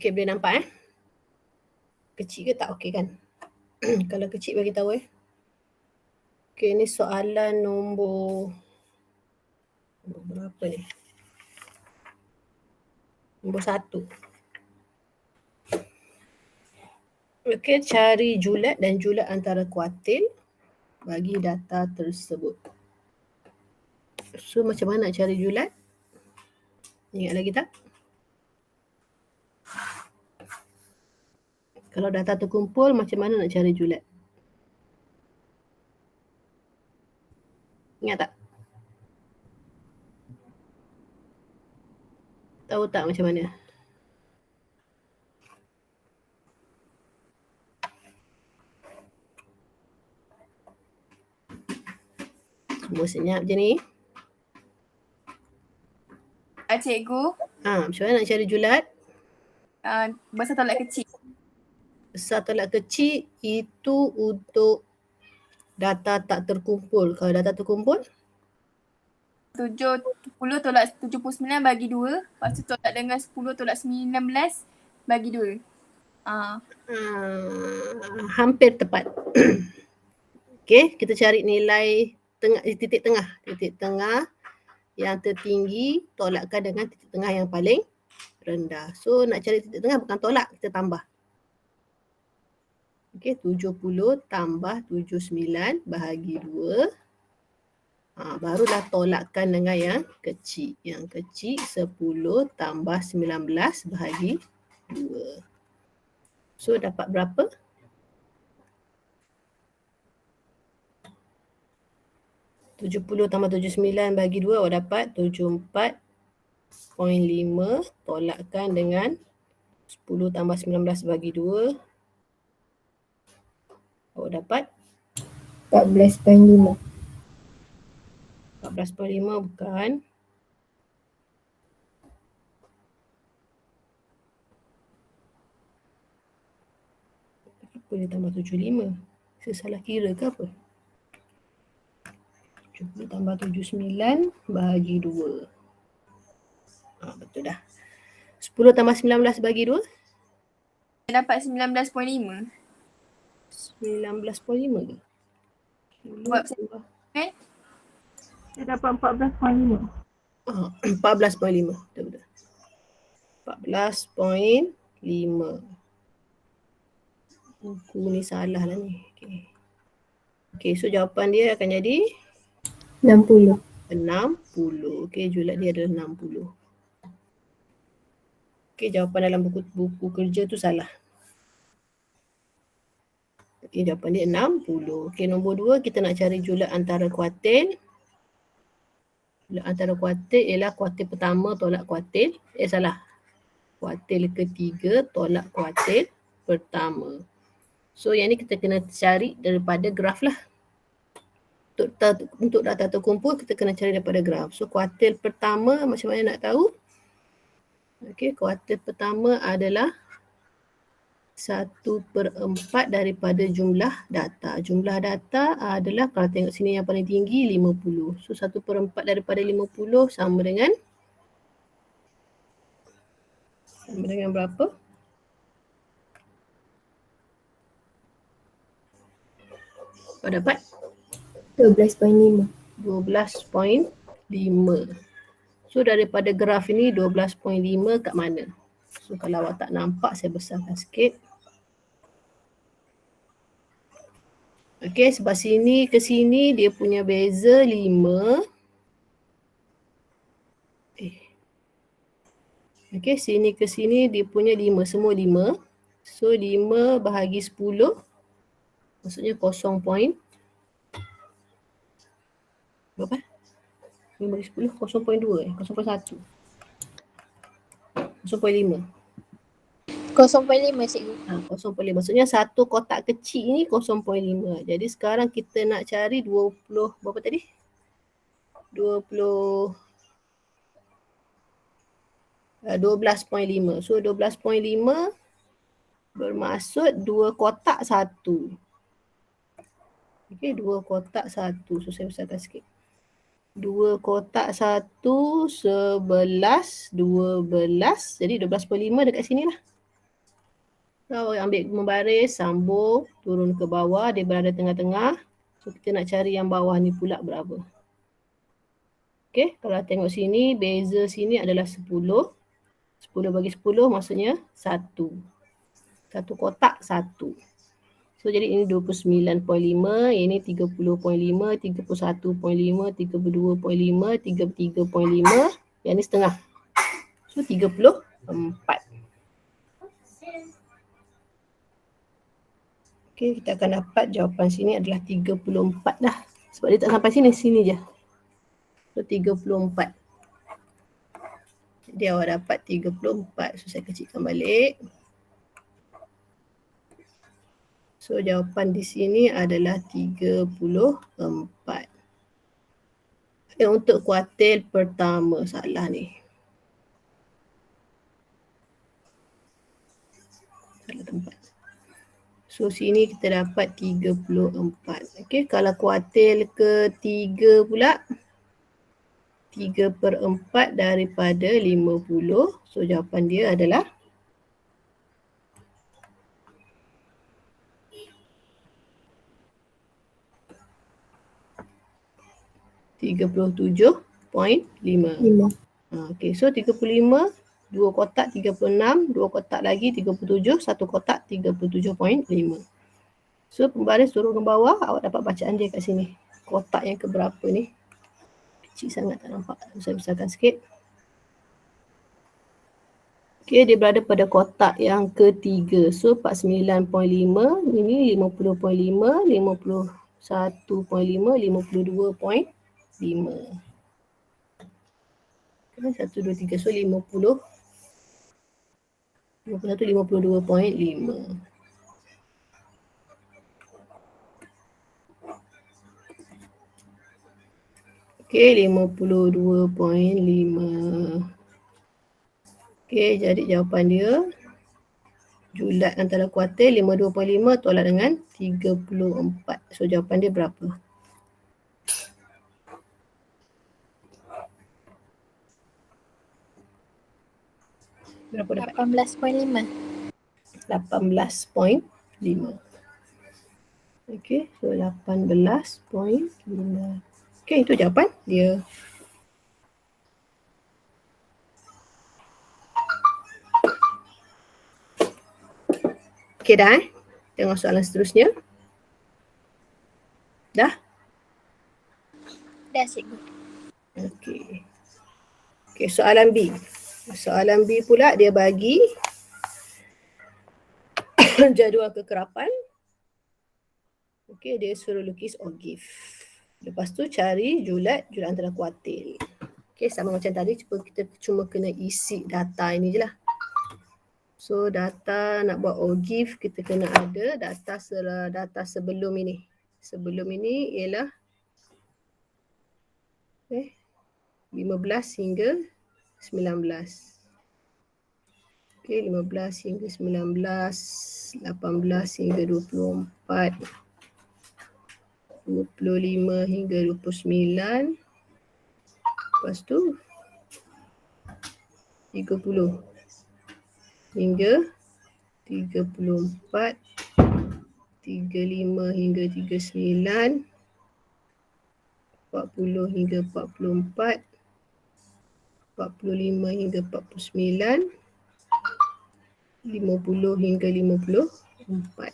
Okay, boleh nampak Kecil ke tak? Okey kan? Kalau kecil bagi tahu Okey, ni soalan nombor berapa ni? Nombor 1. Okey, cari julat dan julat antara kuartil bagi data tersebut. So, macam mana nak cari julat? Ingat lagi tak? Kalau data terkumpul, macam mana nak cari julat? Ingat tak? Tahu tak macam mana? Semua senyap je ni. Cikgu. Macam mana nak cari julat? Besar tolak kecil. Besar tolak kecil itu untuk data tak terkumpul. Kalau data terkumpul? 70 tolak 79 bagi 2. Lepas tu tolak dengan 10 tolak 19 bagi 2. Hampir tepat. Okey, kita cari nilai titik tengah. Titik tengah yang tertinggi tolakkan dengan titik tengah yang paling rendah. So, nak cari titik tengah bukan tolak, kita tambah. Okey, 70 tambah 79 bahagi 2. Barulah tolakkan dengan yang kecil. Yang kecil 10 tambah 19 bahagi 2. So, dapat berapa? Tujuh tambah 79 bagi 2, awak dapat 74.5 tolakkan dengan 10 tambah 19 bagi 2. Awak dapat 14.5. 14.5 bukan. Apa dia tambah 75? Saya salah kira ke apa? 70 tambah 79 bahagi 2. Betul dah. 10 tambah 19 bagi 2? Saya dapat 19.5. 19.5 ke? Buat saya dapat 14.5. 14.5. Betul-betul. 14.5. Buku ni salah lah ni. Okay, so jawapan dia akan jadi 60. 60. Okay, julat dia adalah 60. Okay, jawapan dalam buku kerja tu salah. Okay, jawapan dia 60. Okay, nombor 2 kita nak cari julat antara kuartil. Julat antara kuartil ialah kuartil pertama tolak kuartil. Salah. Kuartil ketiga tolak kuartil pertama. So, yang ni kita kena cari daripada graf lah. Untuk data terkumpul, kita kena cari daripada graf. So, kuartil pertama macam mana nak tahu? Okay, kuartil pertama adalah 1/4 daripada jumlah data. Jumlah data adalah, kalau tengok sini yang paling tinggi 50. So, 1/4 daripada 50 sama dengan berapa? Apa dapat? 12.5. 12.5. So, daripada graf ini 12.5 kat mana? So, kalau awak tak nampak, saya besarkan sikit. Okey, sebab sini ke sini dia punya beza 5. Okey, sini ke sini dia punya 5. Semua 5. So, 5 bahagi 10. Maksudnya 0. Berapa? 5 bahagi 10, 0.2 0.1. 0.5. 0.5 cikgu. 0.5. Maksudnya satu kotak kecil ni 0.5. Jadi sekarang kita nak cari 20, berapa tadi? 12.5. So 12.5 bermaksud 2 kotak 1. Okey, 2 kotak 1. So saya besarkan sikit. 2 kotak 1, 11, 12. Jadi 12.5 dekat sini lah. So, ambil membaris, sambung, turun ke bawah, dia berada tengah-tengah. So, kita nak cari yang bawah ni pula berapa. Okay, kalau tengok sini, beza sini adalah 10. 10 bagi 10 maksudnya 1. Satu kotak 1. So, jadi ini 29.5, ini 30.5, 31.5, 32.5, 33.5. Yang ni setengah. So, 34. Okay, kita akan dapat jawapan sini adalah 34 dah. Sebab dia tak sampai sini, sini je. So, 34. Jadi awak dapat 34. So, saya kecilkan balik. So, jawapan di sini adalah 34. Untuk kuartil pertama, salah ni. Salah tempat. So, sini kita dapat 34. Okay, kalau kuartil ketiga pula, 3/4 daripada 50. So, jawapan dia adalah 37.5. 5. Okay, so 35, 2 kotak 36, 2 kotak lagi 37, 1 kotak 37.5. So pembaris turun ke bawah, awak dapat bacaan dia kat sini. Kotak yang keberapa ni? Kecil sangat tak nampak. Saya besarkan sikit. Okay, dia berada pada kotak yang ketiga. So 49.5, ini 50.5, 51.5, 52.5. 1, 2, 3, so 50. 51, 52.5. Okay, 52.5. Okay, jadi jawapan dia julat antara kuartil 52.5 tolak dengan 34. So jawapan dia berapa? Berapa dapat? 18.5. 18.5. Okay, so 18.5. Okay, itu jawapan dia. Okay dah Tengok soalan seterusnya. Dah? Dah cikgu. Okay. Okay, soalan B. Soalan B pula dia bagi jadual kekerapan. Okay, dia suruh lukis ogif. Lepas tu cari julat antara kuartil. Okay, sama macam tadi, kita cuma kena isi data ini je lah. So, data nak buat ogif, kita kena ada data sebelum ini. Sebelum ini ialah 15 hingga 19. Okay, 15 hingga 19, 18 hingga 24, 25 hingga 29, lepas tu 30 hingga 34, 35 hingga 39, 40 hingga 44, 45 hingga 49, 50 hingga 54.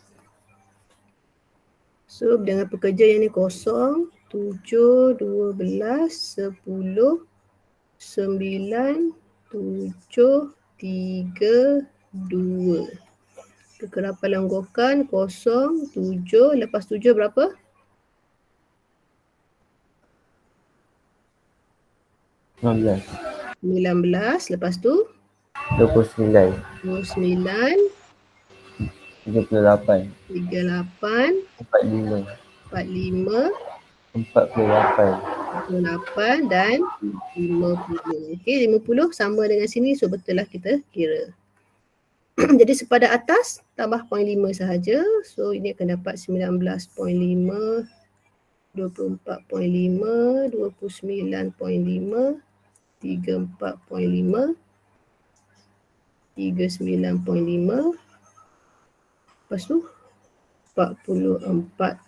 So dengan pekerja yang ni 0, 7, 12, 10, 9, 7, 3, 2. Kekerapan langgokan 0, 7, lepas 7 berapa? 19, 19, lepas tu 29, 29, 38, 38, 45, 45, 48, 48 dan 50. Okey, 50 sama dengan sini, so betul lah kita kira. Jadi sepadan atas tambah 0.5 sahaja. So ini akan dapat 19.5, 24.5, 29.5, 34.5, 39.5, Lepas tu 44.5,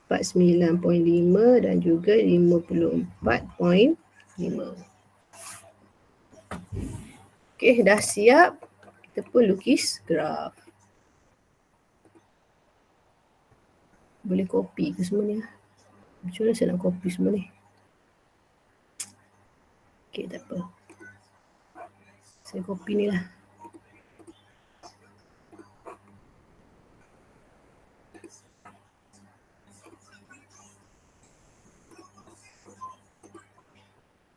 49.5 dan juga 54.5. Okey, dah siap. Kita pun lukis graf. Boleh copy ke semua ni? Macam mana saya nak copy semua ni? Okey, tak apa. Saya copy ni lah.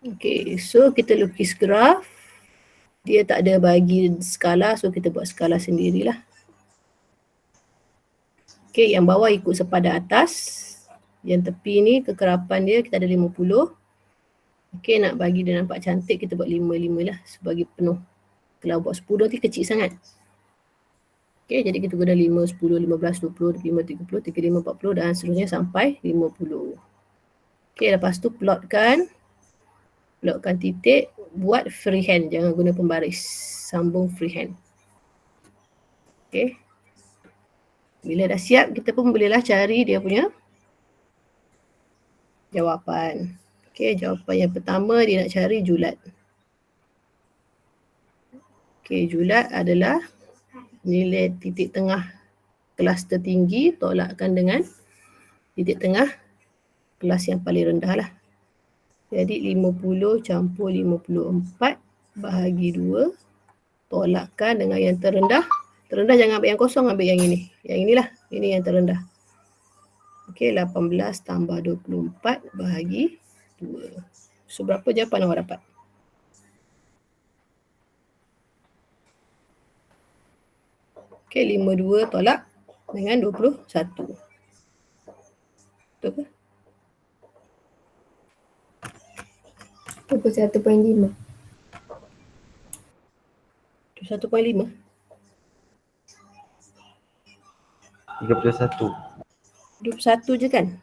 Okey, so kita lukis graf. Dia tak ada bagi skala, so kita buat skala sendirilah. Okey, yang bawah ikut sepadan atas. Yang tepi ni kekerapan dia kita ada 50. Okey, nak bagi dia nampak cantik kita buat 5 lah sebagai penuh. Kalau buat 10 nanti kecil sangat. Okey, jadi kita guna 5, 10, 15, 20, 25, 30, 35, 40 dan seterusnya sampai 50. Okey, lepas tu plotkan titik, buat freehand, jangan guna pembaris. Sambung freehand. Okey. Bila dah siap, kita pun bolehlah cari dia punya jawapan. Okey, jawapan yang pertama dia nak cari julat. Okey, julat adalah nilai titik tengah kelas tertinggi tolakkan dengan titik tengah kelas yang paling rendah lah. Jadi 50 campur 54 bahagi 2 tolakkan dengan yang terendah. Terendah jangan ambil yang kosong, ambil yang ini. Yang inilah, ini yang terendah. Okey, 18 tambah 24 bahagi 2. So, berapa jawapan awak dapat? Okey, 52 tolak dengan 21. Betul ke? 21.5. 1.5. 31. 21 je kan?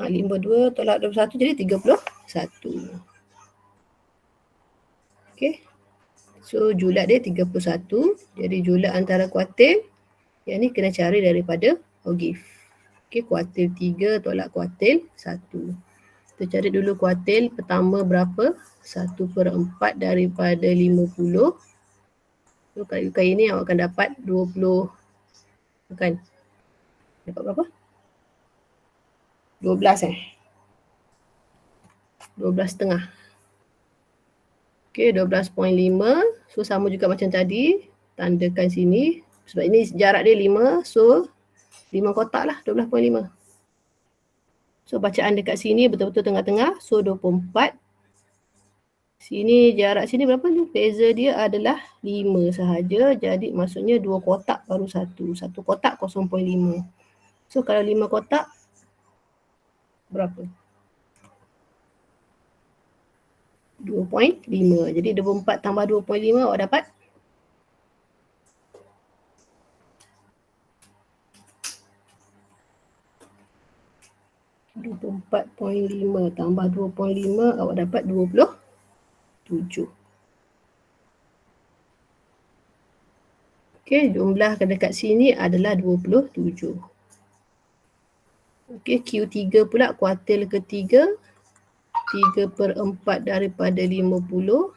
52 tolak 21 jadi 31. Okey. So julat dia 31. Jadi julat antara kuartil yang ni kena cari daripada Ogif. Okey, kuartil 3 tolak kuartil 1. Kita cari dulu kuartil pertama berapa? 1/4 daripada 50. So kali ini awak akan dapat 20. Bukan. Dapat berapa? 12 12,5. Okey, 12.5. So sama juga macam tadi. Tandakan sini. Sebab ini jarak dia 5. So 5 kotak lah 12.5. So bacaan dekat sini betul-betul tengah-tengah. So 24. Sini jarak sini berapa ni? Beza dia adalah 5 sahaja. Jadi maksudnya 2 kotak baru 1. 1 kotak 0.5. So kalau 5 kotak berapa? 2.5. Jadi 24 tambah 2.5 awak dapat 24.5 tambah 2.5 awak dapat 27. Okey, jumlah dekat sini adalah 27. Okey, Q3 pula kuartil ketiga. 3/4 daripada 50.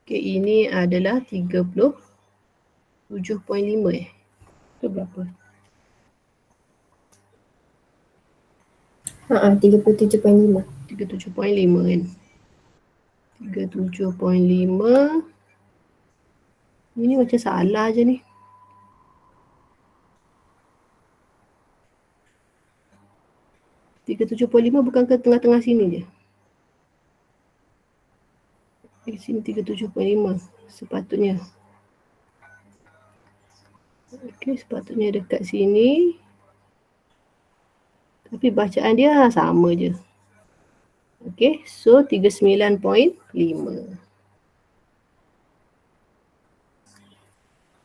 Okey, ini adalah 37.5 Itu berapa? 37.5. 37.5 kan? 37.5. Ini macam salah je ni. .5 bukan ke tengah-tengah sini je. Di sini 37.5 sepatutnya. Okey, sepatutnya dekat sini. Tapi bacaan dia sama je. Okey, so 39.5.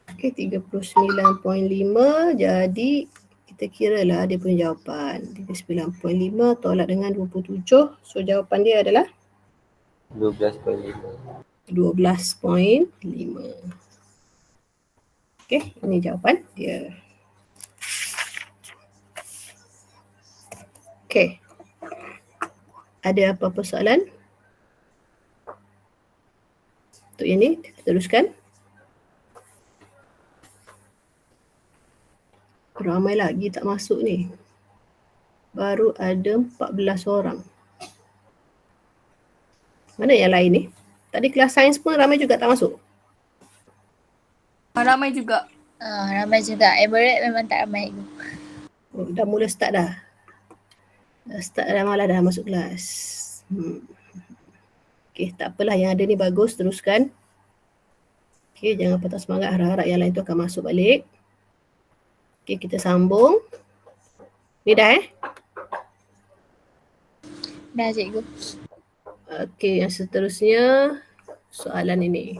Okey, 39.5. Jadi kita kira lah dia punya jawapan. 39.5 tolak dengan 27. So jawapan dia adalah 12.5. 12.5. Okey, ini jawapan dia. Okey. Ada apa-apa soalan? Untuk yang ni, kita teruskan. Ramai lagi tak masuk ni. Baru ada 14 orang. Mana yang lain ni? Tadi kelas sains pun ramai juga tak masuk. Ramai juga. Ramai juga. Everett memang tak ramai. Oh, dah mula start dah. Dah start dah malah dah masuk kelas. Okey, tak apalah, yang ada ni bagus, teruskan. Okey, jangan patah semangat, harap-harap yang lain tu akan masuk balik. Okey, kita sambung. Ni dah Dah cikgu. Okey, yang seterusnya soalan ini.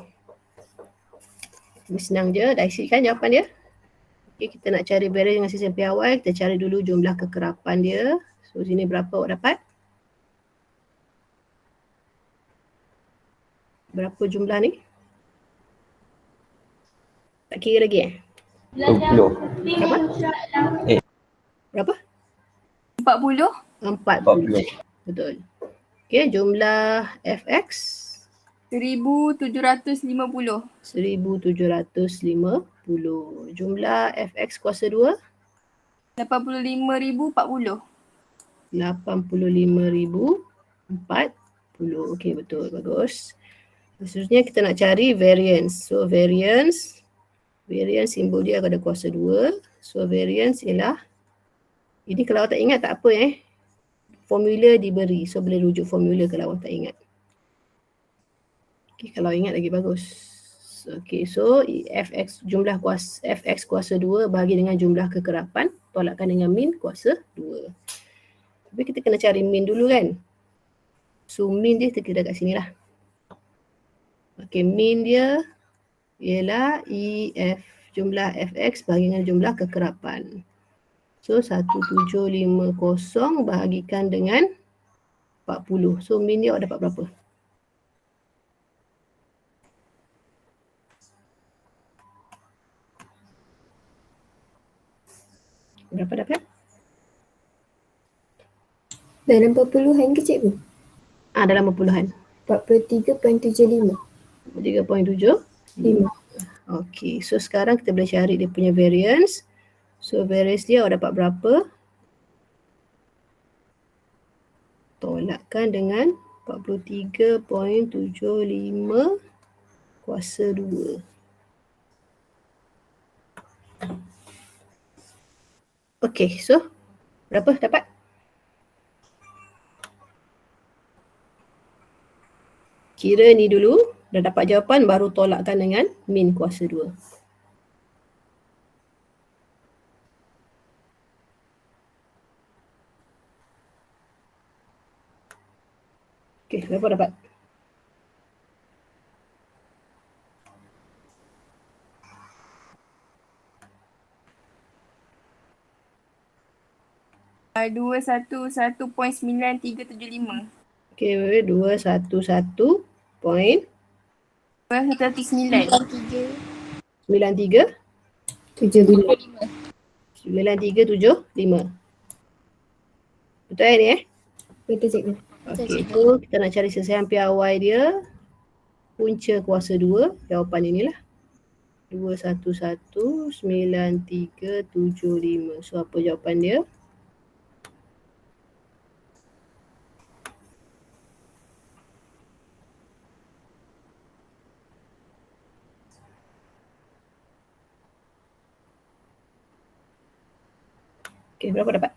Ini senang je, dah isi kan jawapan dia? Okey, kita nak cari variance dengan sistem piawai, kita cari dulu jumlah kekerapan dia. So, sini berapa awak dapat? Berapa jumlah ni? Tak kira lagi 20. Berapa? Berapa? 40. 40. Betul. Okey, jumlah fx 1750. 1750. Jumlah fx kuasa 2 85,040. 85,040. Okey, betul. Bagus. Seterusnya kita nak cari variance. So variance simbol dia ada kuasa 2. So variance ialah, ini kalau awak tak ingat tak apa formula diberi. So boleh rujuk formula kalau awak tak ingat. Okay, kalau ingat lagi bagus. Okay, so jumlah fx kuasa 2 bahagi dengan jumlah kekerapan, tolakkan dengan min kuasa 2. Tapi kita kena cari min dulu kan. So min dia kita kira kat sini lah. Okay, min dia ialah jumlah fx bahagi dengan jumlah kekerapan. So 1750 bahagikan dengan 40. So min dia awak dapat berapa? Berapa dapat? Dalam perpuluhan ke cikgu? Dalam perpuluhan. 43.75. 3.75. Okey, so sekarang kita boleh cari dia punya variance. So variance dia awak dapat berapa? Tolakkan dengan 43.75 kuasa 2. Okey, so berapa dapat? Kira ni dulu, dah dapat jawapan baru tolakkan dengan min kuasa 2. Okey, berapa dapat? Uh, 211.9375. Okey, 211 point 219. 93 75. 9375. Betul ni Betul cikgu. Okey, so kita nak cari sesian piawai dia. Punca kuasa 2, jawapan inilah. 2119375. So apa jawapan dia? Okey, berapa dapat?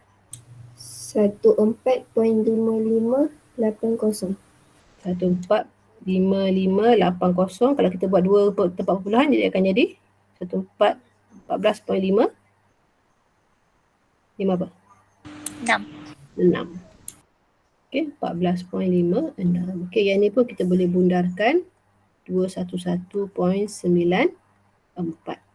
14.5580. 145580. Kalau kita buat 2 tempat perpuluhan, jadi akan jadi 14.5. 5 apa? 6. 6. Okey, 14.56. Okey, yang ni pun kita boleh bundarkan 211.94.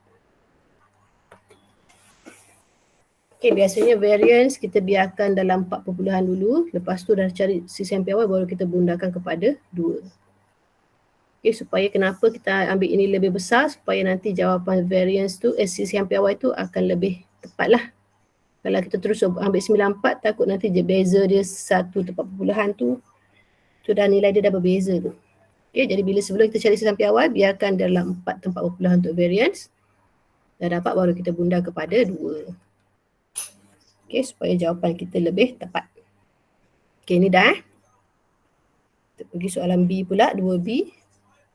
Okey, biasanya variance kita biarkan dalam 4 perpuluhan dulu. Lepas tu dah cari sisian piawai baru kita bundarkan kepada 2. Okay, supaya kenapa kita ambil ini lebih besar, supaya nanti jawapan variance tu, sisihan piawai tu akan lebih tepat lah. Kalau kita terus ambil 94, takut nanti je beza dia satu tempat perpuluhan tu dah nilai dia dah berbeza tu. Okay, jadi bila sebelum kita cari sisihan piawai, biarkan dalam 4 tempat perpuluhan untuk variance. Dah dapat baru kita bunda kepada 2. Okay, supaya jawapan kita lebih tepat. Okay, ni dah. Kita pergi soalan B pula, 2B.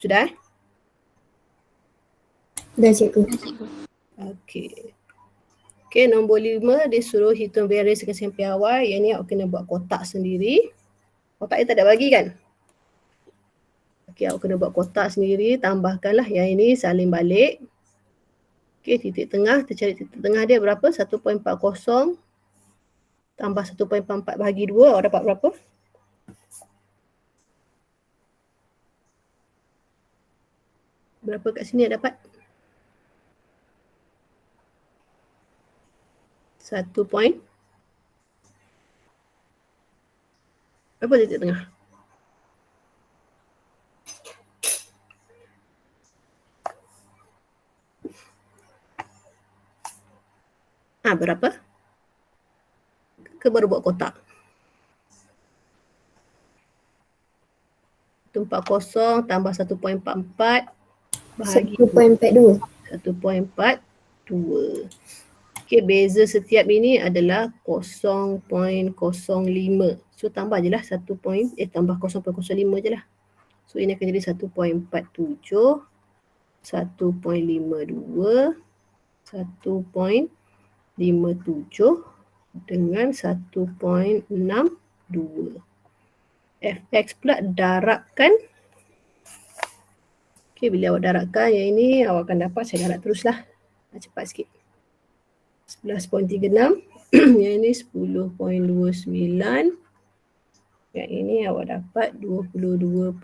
Sudah? Dah cikgu. Okey. Okey, nombor 5 dia suruh hitung variance kesian piawai. Yang ni awak kena buat kotak sendiri. Kotak ni tak ada bagi kan? Okey, awak kena buat kotak sendiri. Tambahkanlah yang ini salin balik. Okey, titik tengah. Kita cari titik tengah dia berapa? 1.40 tambah 1.44 bahagi 2. Awak dapat berapa? Berapa kat sini awak dapat? 1 point. Apa titik tengah? Berapa? Ke baru buat kotak? 140 tambah 1.44 bahagi 1.42. 1.42. Okey, beza setiap ini adalah 0.05. So tambah je lah tambah 0.05 je lah. So ini akan jadi 1.47, 1.52, 1.57 dengan 1.62. Fx pula darabkan. Okey, bila awak darabkan yang ini awak akan dapat, saya darab teruslah. Cepat sikit. 11.36. Yang ini 10.29. Yang ini awak dapat 22.8.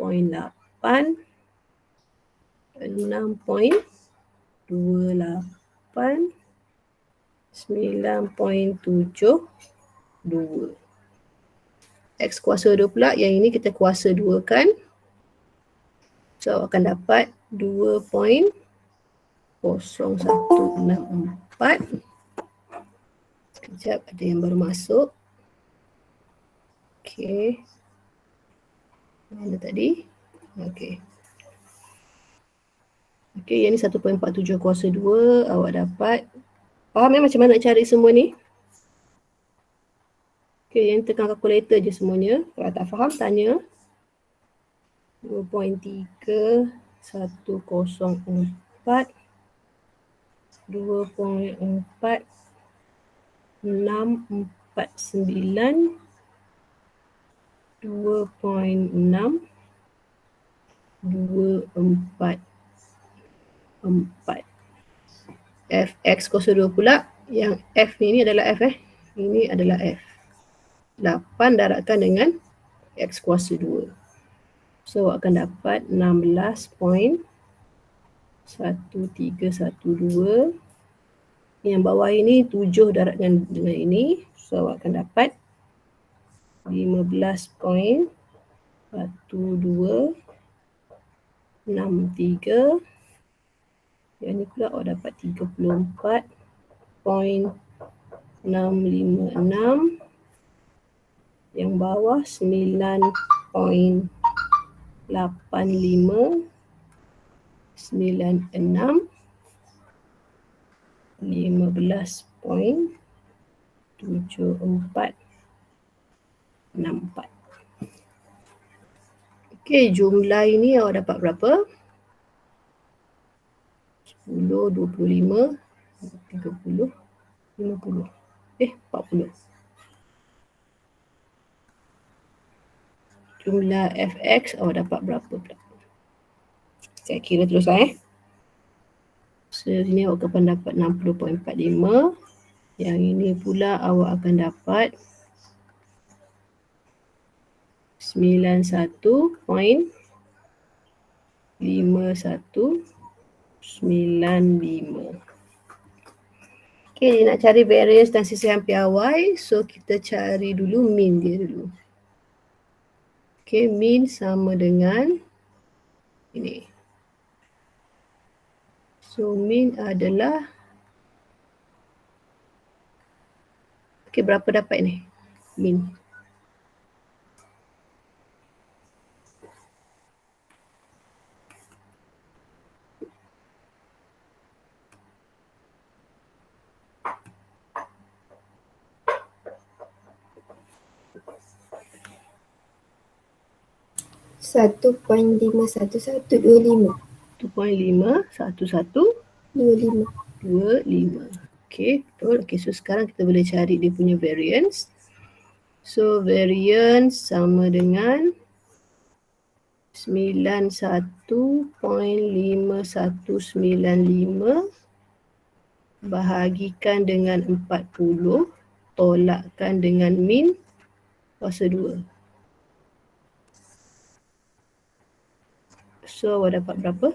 6.28. 9.72. X kuasa 2 pula, yang ini kita kuasa 2 kan. So awak akan dapat 2.0164. Sekejap, ada yang baru masuk. Okey. Mana tadi? Okey. Okey, yang ni 1.47 kuasa 2. Awak dapat. Faham macam mana nak cari semua ni? Okey, yang tekan kalkulator je semuanya. Kalau tak faham, tanya. 2.3, 104, 2.4, 649, 2.6, 244. Fx kuasa 2 pula. Yang F ni adalah F Ini adalah F. 8 darabkan dengan X kuasa 2. So awak akan dapat 16.1312. Yang bawah ini 7 darabkan dengan ini. So awak akan dapat 15.1263. Yang ni pula awak dapat 34.656. Yang bawah 9.8596. 15.7464. Okey, jumlah ini awak dapat berapa? 10, 25, 30, 50. 40. Jumlah Fx awak dapat berapa pula? Saya kira terus So sini awak akan dapat 60.45. Yang ini pula awak akan dapat 91.5195. Okay, dia nak cari variance dan sisihan piawai. So kita cari dulu mean dia dulu. Okay, mean sama dengan Ini. So min adalah berapa dapat ni? Min. Satu poin 51125. 2.51125. 25. Okay, betul. Okay, so sekarang kita boleh cari dia punya variance. So variance sama dengan 91.5195 bahagikan dengan 40 tolakkan dengan min kuasa 2. So awak dapat berapa?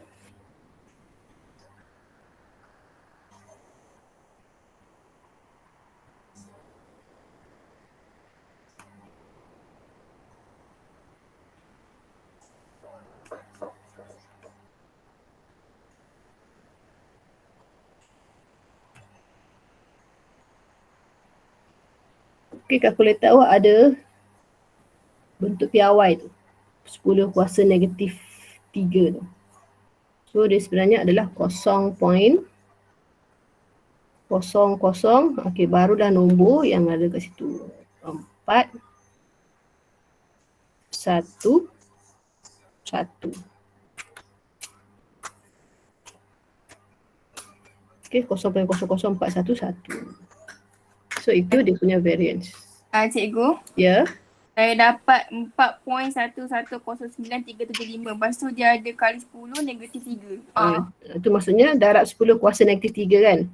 Okay, kalkulator awak ada bentuk piawai tu. 10 kuasa negatif 3 tu. So dia sebenarnya adalah 0.00. Okay, barulah nombor yang ada kat situ. 4, 1, 1. Okay, 0.004111. So itu dia punya variance. Cikgu, Ya. saya dapat 4.1109375. Lepas tu dia ada kali 10 negatif 3. Itu maksudnya darab 10 kuasa negatif 3 kan?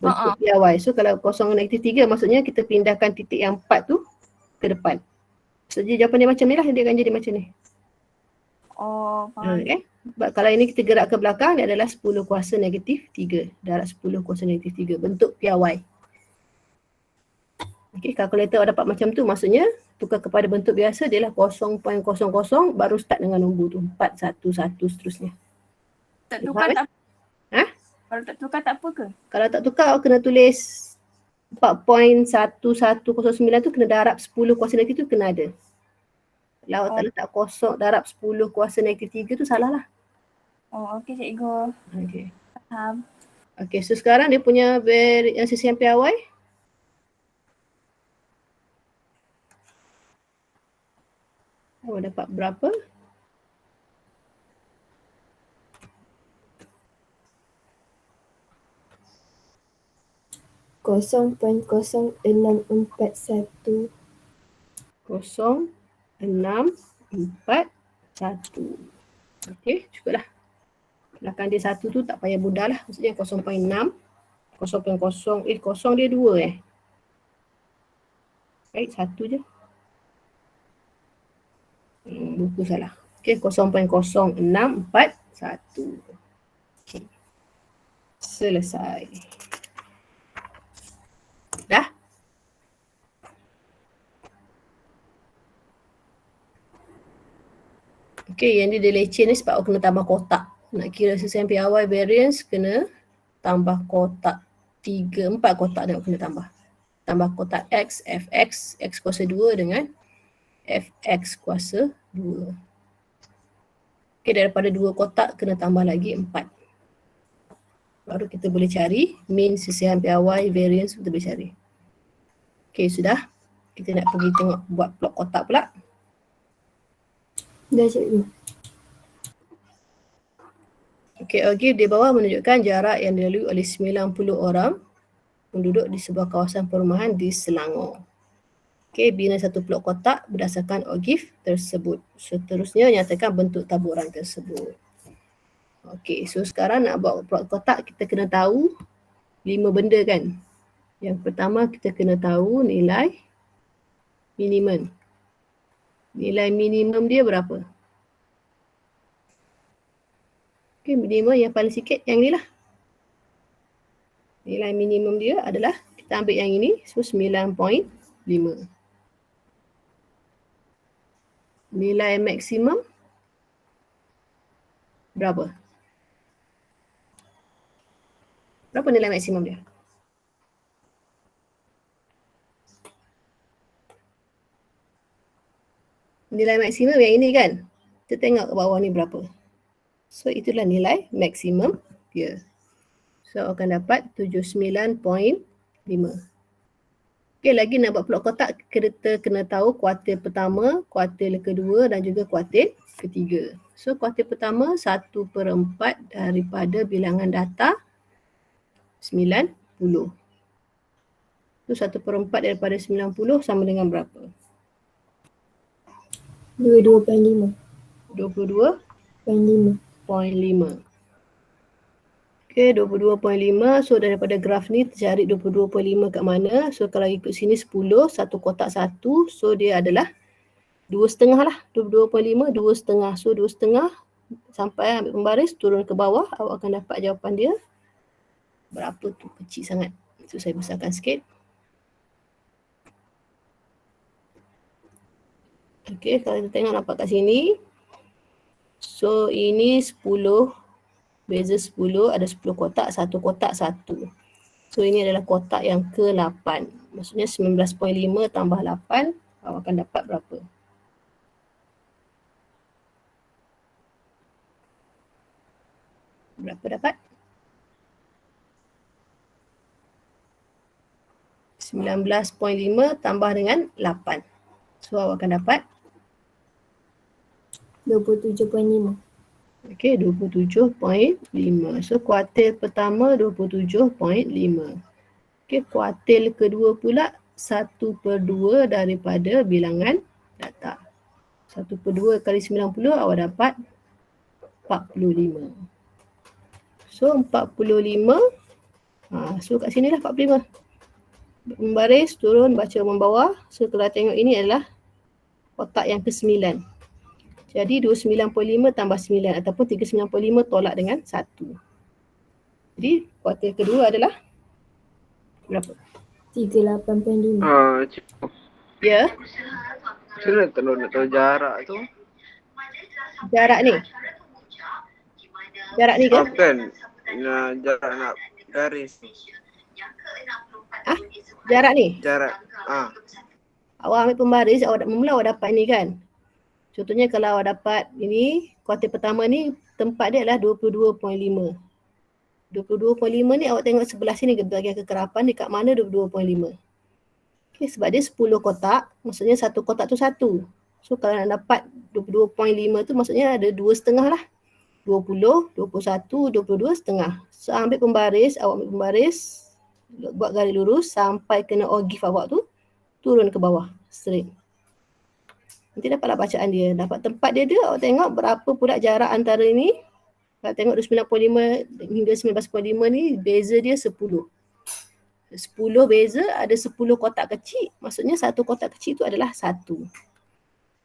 Bentuk piawai. So kalau kosong negatif 3 maksudnya kita pindahkan titik yang 4 tu ke depan. So jawapan dia macam ni lah, dia akan jadi macam ni. Faham. Okay. Sebab kalau ini kita gerak ke belakang, dia adalah 10 kuasa negatif 3. Darab 10 kuasa negatif 3. Bentuk piawai. Okay, kalkulator dapat macam tu, maksudnya tukar kepada bentuk biasa dia lah 0.00 baru start dengan nombor tu 411 seterusnya. Tak tukar tak apa? Ha? Kalau tak tukar tak apa ke? Kalau tak tukar awak kena tulis 4.1109 tu kena darab 10 kuasa negatif tu kena ada. Kalau awak tak letak kosong darab 10 kuasa negatif 3 tu salah lah. Okey cikgu. Okay. Faham. Okay, so sekarang dia punya sisihan piawai. Awak dapat berapa? Kosong poin 0641. 0.641. Okey, cukuplah. Belakang dia 1 tu tak payah mudah lah. Maksudnya 0.6. 0.0. Kosong dia 2 Baik, 1 je. Buku salah. Okey, 0.0641. Okey. Selesai. Dah? Okey, yang dia leceh ni sebab aku kena tambah kotak. Nak kira sisihan piawai variance kena tambah kotak. 4 kotak dia kena tambah. Tambah kotak X, Fx, X kuasa 2 dengan Fx kuasa 2. Okey, daripada 2 kotak kena tambah lagi 4. Baru kita boleh cari min sisihan piawai variance kita boleh cari. Okey, sudah. Kita nak pergi tengok buat plot kotak pula. Dah cikgu. Okey, di bawah menunjukkan jarak yang dilalui oleh 90 orang penduduk di sebuah kawasan perumahan di Selangor. Okey, bina satu plot kotak berdasarkan OGIF tersebut. Seterusnya nyatakan bentuk taburan tersebut. Okey, so sekarang nak buat plot kotak kita kena tahu 5 benda kan. Yang pertama kita kena tahu nilai minimum. Nilai minimum dia berapa? Okey, minimum yang paling sikit yang ni lah. Nilai minimum dia adalah, kita ambil yang ini, so 9.5. Nilai maksimum Berapa? Berapa nilai maksimum dia? Nilai maksimum yang ini kan? Kita tengok ke bawah ni berapa. So itulah nilai maksimum dia. So akan dapat 79.5. Okey, lagi nak buat plot kotak, kita kena tahu kuartil pertama, kuartil kedua dan juga kuartil ketiga. So kuartil pertama 1/4 daripada bilangan data 90. So 1/4 daripada 90 sama dengan berapa? 22.5. 22.5. Okey, 22.5. So daripada graf ni cari 22.5 kat mana. So kalau ikut sini 10, satu kotak 1. So dia adalah 2,5 lah. 22.5, 2,5. So 2,5 sampai ambil pembaris, turun ke bawah. Awak akan dapat jawapan dia. Berapa tu? Kecil sangat. So saya besarkan sikit. Okey, kalau kita tengok nampak kat sini. So ini 10. Beza 10, ada 10 kotak, satu kotak 1. So ini adalah kotak yang ke-8. Maksudnya 19.5 tambah 8, awak akan dapat berapa? Berapa dapat? 19.5 tambah dengan 8. So awak akan dapat? 27.5. Okey, 27.5. So kuartil pertama 27.5. Okey, kuartil kedua pula 1/2 daripada bilangan data. 1/2 kali 90 awak dapat 45. So 45. So kat sini lah 45. Membaris, turun, baca membawah. So kalau tengok ini adalah kotak yang ke-9. Jadi 29.5 tambah 9 ataupun 39.5 tolak dengan 1. Jadi kuartil kedua adalah berapa? 38.5. Cikgu, Ya, macam mana kalau nak tahu jarak tu? jarak ni. Jarak ni ke? Kan, jarak nak garis. Jarak ni. Jarak, Awak ambil pembaris, mula awak dapat ni kan. Contohnya kalau awak dapat ini, kuartil pertama ni tempat dia adalah 22.5. 22.5 ni awak tengok sebelah sini bahagian kekerapan dekat mana 22.5. Okay, sebab dia 10 kotak, maksudnya satu kotak tu 1. So kalau nak dapat 22.5 tu maksudnya ada 2,5 lah. 20, 21, 22,5. So ambil pembaris, awak ambil pembaris, buat garis lurus sampai kena ogif awak tu, turun ke bawah, straight. Nanti dapatlah bacaan dia. Dapat tempat dia awak tengok berapa pula jarak antara ini. Kalau tengok 29.5 hingga 19.5 ni, beza dia 10. 10 beza, ada 10 kotak kecil. Maksudnya satu kotak kecil tu adalah 1.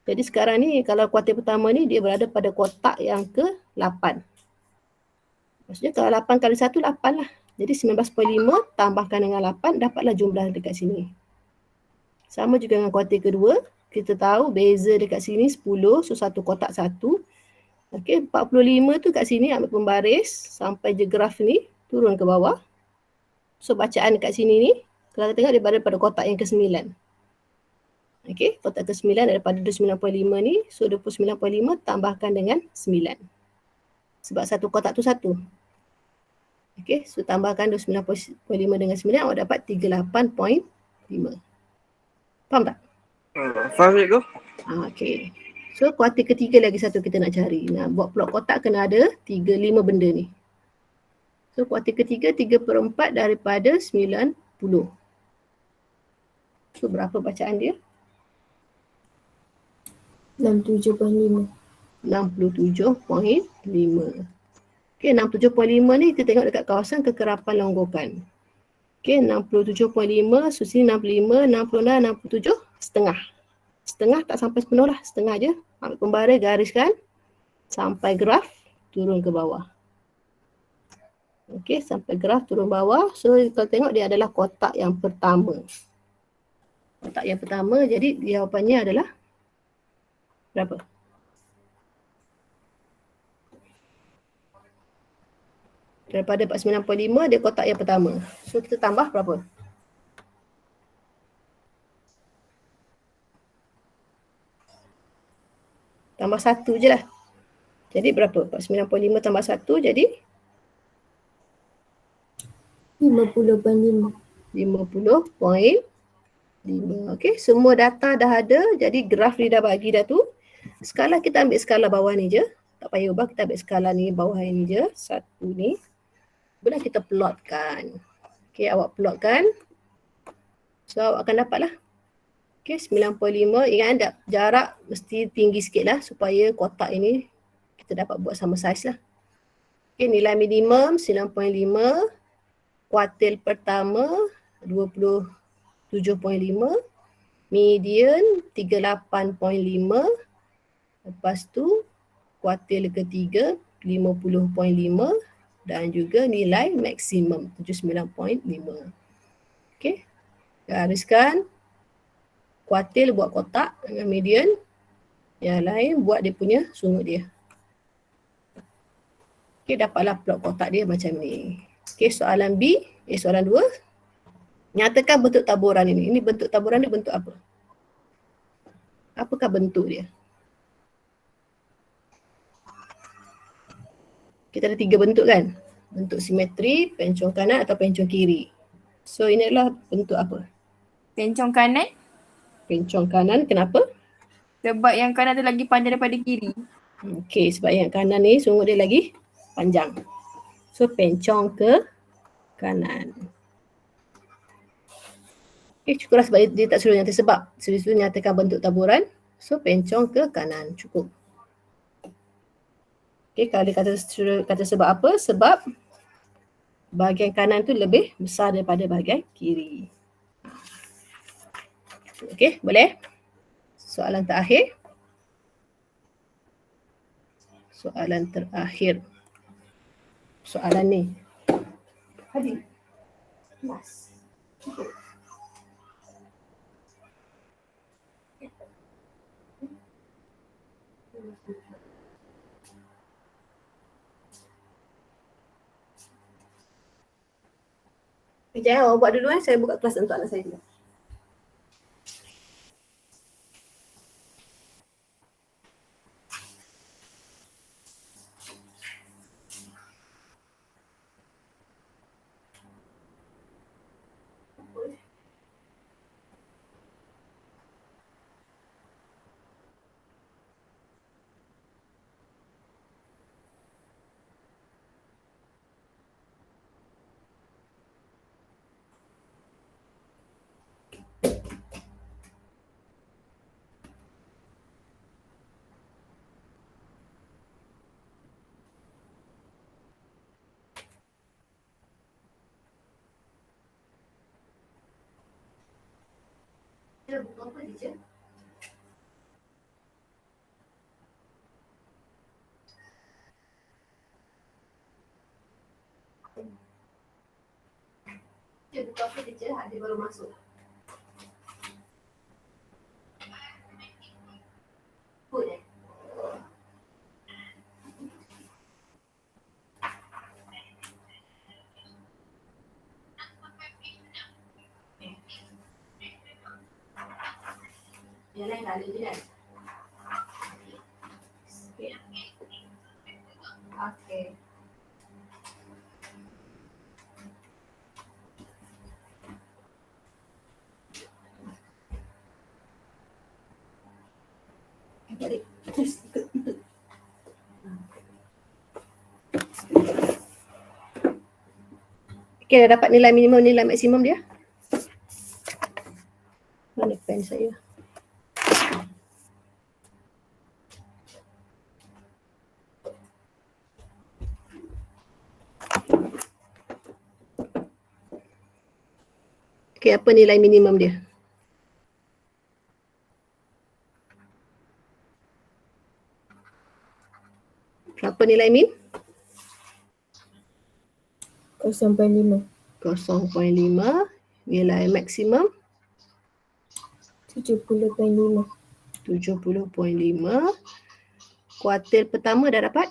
Jadi sekarang ni kalau kuartil pertama ni dia berada pada kotak yang ke-8. Maksudnya kalau 8 kali 1, 8 lah. Jadi 19.5 tambahkan dengan 8, dapatlah jumlah dekat sini. Sama juga dengan kuartil kedua. Kita tahu beza dekat sini 10, so satu kotak 1. Okey, 45 tu kat sini ambil pembaris sampai je graf ni turun ke bawah. So bacaan dekat sini ni, kalau kita tengok dia berada pada kotak yang ke-9. Okey, kotak ke-9 daripada 29.5 ni, so 29.5 tambahkan dengan 9. Sebab satu kotak tu 1. Okey, so tambahkan 29.5 dengan 9, awak dapat 38.5. Faham tak? Faham cikgu? Okey. So kuartil ketiga lagi satu kita nak cari. Nak buat plot kotak kena ada 5 benda ni. So kuartil ketiga 3/4 daripada 90. So berapa bacaan dia? 67.5. 67.5. Okey, 67.5 ni kita tengok dekat kawasan kekerapan longgokan. Okey, 67.5, so sini 65, 66, 67, setengah. Setengah tak sampai sepenuh lah, setengah je. Ambil pembaris, gariskan sampai graf turun ke bawah. Okey, sampai graf turun bawah. So kalau tengok dia adalah kotak yang pertama. Kotak yang pertama, jadi jawapannya adalah berapa? Daripada 49.5 dia kotak yang pertama. So kita tambah berapa? Tambah 1 je lah. Jadi berapa? 49.5 tambah 1 jadi 50.5. 50.5. Okey, semua data dah ada. Jadi graf dia dah bagi dah tu. Skala kita ambil skala bawah ni je. Tak payah ubah, kita ambil skala ni bawah ni je. 1 ni. Boleh kita plotkan. Okey, awak plotkan. So awak akan dapat lah. Okey, 9.5. Ingat tak, jarak mesti tinggi sikit lah supaya kotak ini kita dapat buat sama saiz lah. Okey, nilai minimum 9.5. Kuartil pertama 27.5. Median 38.5. Lepas tu kuartil ketiga 50.5 dan juga nilai maksimum 79.5. Okey. Gariskan. Kuartil buat kotak dengan median. Yang lain buat dia punya sumut dia. Okey, dapatlah plot kotak dia macam ni. Okey, soalan B, soalan 2. Nyatakan bentuk taburan ini. Ini bentuk taburan ni bentuk apa? Apakah bentuk dia? Kita ada 3 bentuk kan? Bentuk simetri, pencong kanan atau pencong kiri. So ini adalah bentuk apa? Pencong kanan Pencong kanan, kenapa? sebab yang kanan tu lagi panjang daripada kiri. Okey, sebab yang kanan ni sungguh dia lagi panjang. So pencong ke kanan. Okey, cukuplah sebab dia tak suruh nyata sebab. Suruh nyatakan bentuk taburan. So pencong ke kanan, cukup. Okey, kalau dia kata sebab apa? Sebab bahagian kanan tu lebih besar daripada bahagian kiri. Okey, boleh? Soalan terakhir. Soalan terakhir. Soalan ni. Hadir. Mas. Kejap, awak buat dulu saya buka kelas untuk anak saya dulu. Kita buka apa je? Dia buka apa je? Dia baru masuk. Put eh? Yang lain tak ada je kan? Okay. Balik. Terus ikut. Okay, dah dapat nilai minimum, nilai maksimum dia. Mana pen saya? Okay, apa nilai minimum dia? Berapa nilai min? 0.5. 0.5. Nilai maksimum? 70.5. 70.5. Kuartil pertama dah dapat?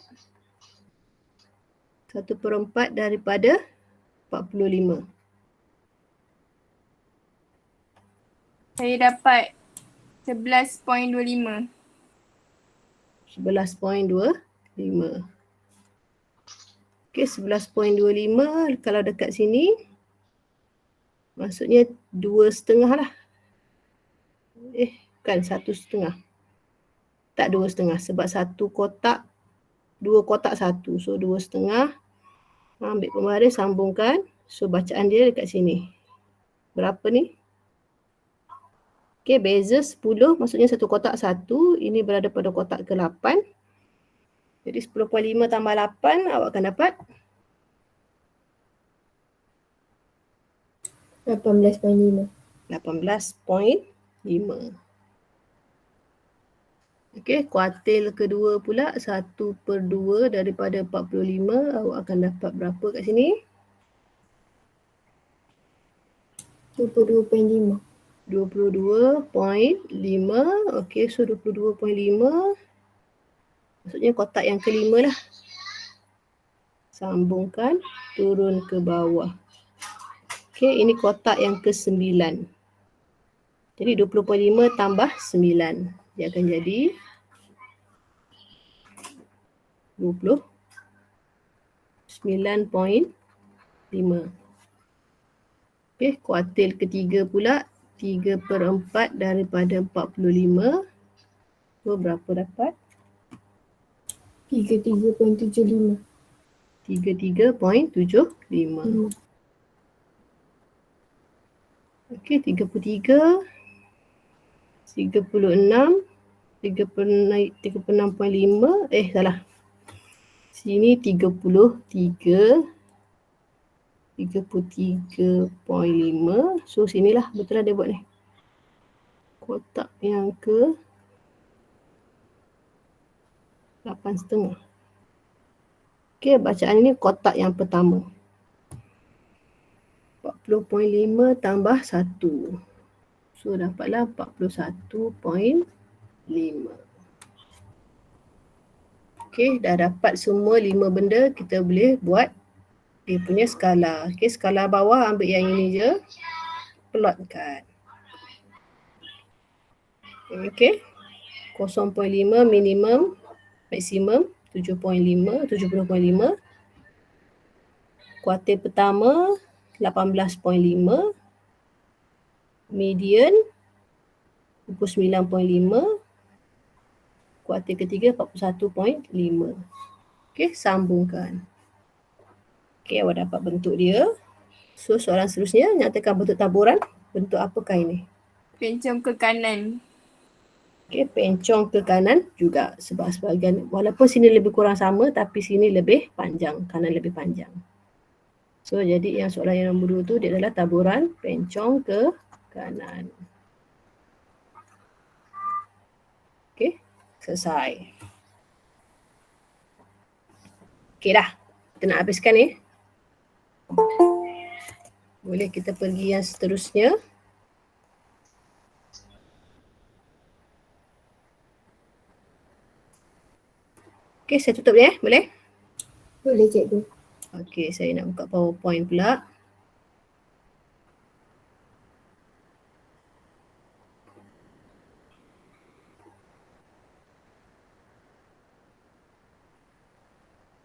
1/4 daripada 45. Saya dapat 11.25. 11.25. Okey, 11.25 kalau dekat sini maksudnya 2,5 lah. Bukan 1,5. Tak 2,5 sebab satu kotak, 2 kotak 1. So 2,5. Ambil pembaris, sambungkan. So bacaan dia dekat sini. Berapa ni? Okey, beza 10 maksudnya satu kotak 1. Ini berada pada kotak ke-8. Jadi 10.5 tambah 8 awak akan dapat 18.5. 18.5. Okey, kuartil kedua pula 1/2 daripada 45. Awak akan dapat berapa kat sini? 22.5. 22.5. Okey, so 22.5. Maksudnya kotak yang kelima lah. Sambungkan, turun ke bawah. Okey, ini kotak yang ke-9. Jadi 20.5 tambah 9. Dia akan jadi 29.5. Okey, kuartil ketiga pula 3/4 daripada 45. So berapa dapat? 33.75. 33.75. Okey, 33, 36, 36.5. Salah. Sini 33, 33.5. So sinilah betul lah dia buat ni. Kotak yang ke 8,5. Okey, bacaan ini kotak yang pertama. 40.5 tambah 1. So dapatlah 41.5. Okey, dah dapat semua 5 benda, kita boleh buat dia punya skala. Okey, skala bawah ambil yang ini je. Plotkan. Okey. 0.5 minimum, maksimum 70.5. Kuartil pertama 18.5. Median 29.5. Kuartil ketiga 41.5. Okey, sambungkan. Okey, awak dapat bentuk dia. So soalan seterusnya, nyatakan bentuk taburan. Bentuk apakah ini? Pencong ke kanan. Okey, pencong ke kanan juga sebab sebahagian, walaupun sini lebih kurang sama tapi sini lebih panjang, kanan lebih panjang. So jadi yang soalan yang nombor 2 tu dia adalah taburan pencong ke kanan. Okey, selesai. Okey dah, kita nak habiskan ni. Boleh kita pergi yang seterusnya. Okey, saya tutup dia boleh? Boleh cikgu. Okey, saya nak buka PowerPoint pula.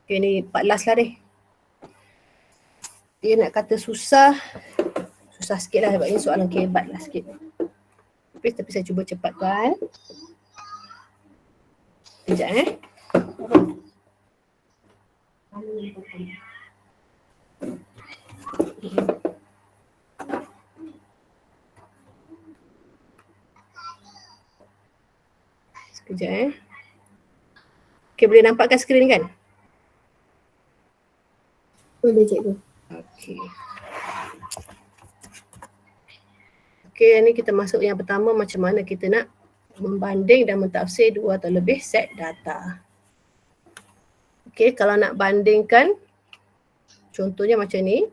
Okey, ni 14 lah deh. Dia nak kata susah. Susah sikit lah sebab ni soalan kebat lah sikit. Tapi saya cuba cepatkan. Sekejap Sekejap Okey, boleh nampakkan skrin kan? Boleh cikgu. Okey. Okey, ni kita masuk yang pertama, macam mana kita nak membanding dan mentafsir 2 atau lebih set data. Okey, kalau nak bandingkan, contohnya macam ni.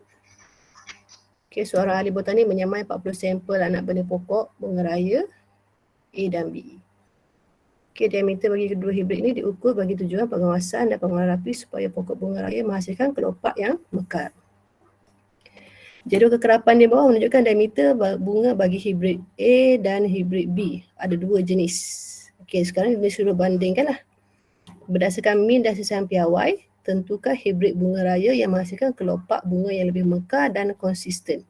Okey, seorang ahli botani menyamai 40 sampel anak benih pokok bunga raya A dan B. Okay, diameter bagi kedua hibrid ni diukur bagi tujuan pengawasan dan pengeluaran rapi supaya pokok bunga raya menghasilkan kelopak yang mekar. Jadual kekerapan di bawah menunjukkan diameter bunga bagi hibrid A dan hibrid B. Ada dua jenis. Okay, sekarang kita suruh bandingkan lah. Berdasarkan min dan sisihan piawai, tentukan hibrid bunga raya yang menghasilkan kelopak bunga yang lebih mekar dan konsisten.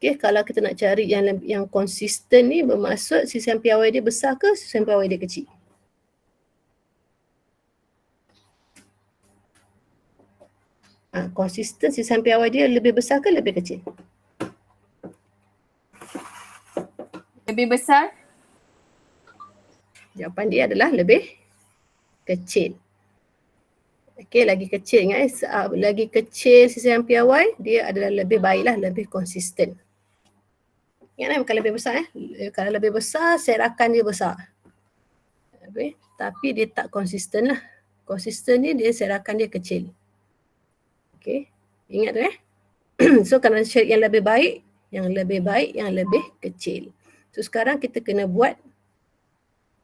Okay, kalau kita nak cari yang konsisten ni bermaksud sisihan piawai dia besar ke sisihan piawai dia kecil? Konsisten sisihan piawai dia lebih besar ke lebih kecil? Lebih besar. Jawapan dia adalah lebih kecil. Okey, lagi kecil ingat lagi kecil sisihan piawai dia adalah lebih baiklah, lebih konsisten. Ingat bukan lebih besar kalau lebih besar serakan dia besar. Okay. Tapi dia tak konsisten lah. Konsisten ni dia serakan dia kecil. Okey, ingat tu So kalau cari yang lebih baik, yang lebih kecil. So sekarang kita kena buat,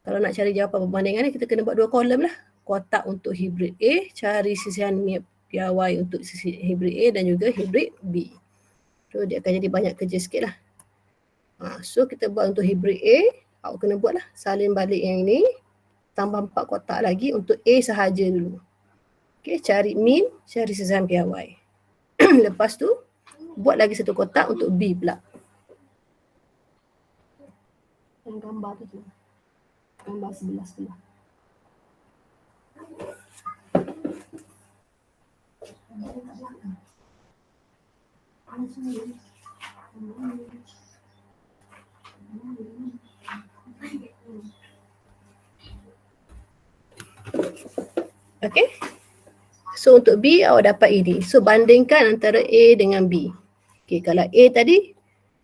kalau nak cari jawapan perbandingan ni kita kena buat dua kolom lah. Kotak untuk hibrid A, cari sisihan piawai untuk hibrid A dan juga hibrid B. So dia akan jadi banyak kerja sikit lah. So kita buat untuk hibrid A, awak kena buat lah salin balik yang ini, tambah 4 kotak lagi untuk A sahaja dulu. Okay, cari min, cari sisihan piawai. Lepas tu, buat lagi satu kotak untuk B pula. Yang gambar tu. Gambar sebelah-sebelah. Okay. So untuk B awak dapat ini. So bandingkan antara A dengan B. Okay, kalau A tadi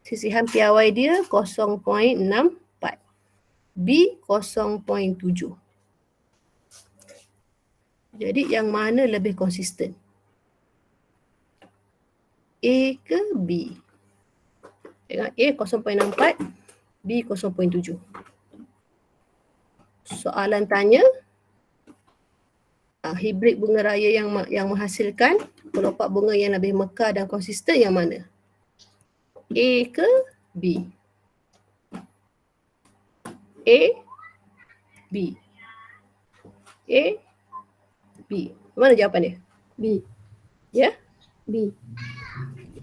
sisihan piawai dia 0.64. B 0.7. Jadi yang mana lebih konsisten? A ke B? A 0.64, B 0.7. Soalan tanya, hibrid bunga raya yang menghasilkan kelopak bunga yang lebih mekar dan konsisten yang mana? A ke B? A, B. A, B. Mana jawapan dia? B. Ya? B.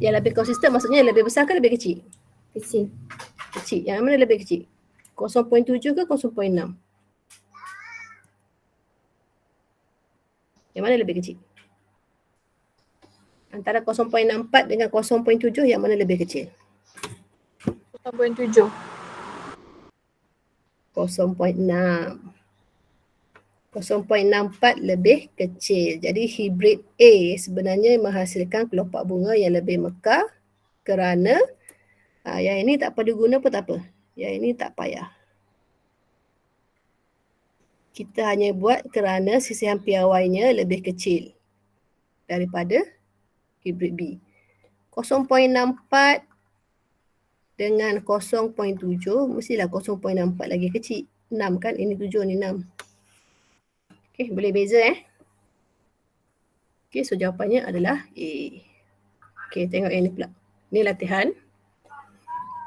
Yang lebih konsisten maksudnya lebih besar ke lebih kecil? Kecil. Kecil. Yang mana lebih kecil? 0.7 ke 0.6? Yang mana lebih kecil? Antara 0.64 dengan 0.7 yang mana lebih kecil? 0.7. 0.6. 0.64 lebih kecil. Jadi hibrid A sebenarnya menghasilkan kelopak bunga yang lebih mekar kerana yang ini tak perlu guna pun tak apa. Yang ini tak payah. Kita hanya buat kerana sisihan piawainya lebih kecil daripada hibrid B. 0.64 dengan 0.7 mestilah 0.64 lagi kecil. 6 kan? Ini 7, ni 6. Okey, boleh beza Okey, so jawapannya adalah A. Okey, tengok yang ni pula. Ni latihan.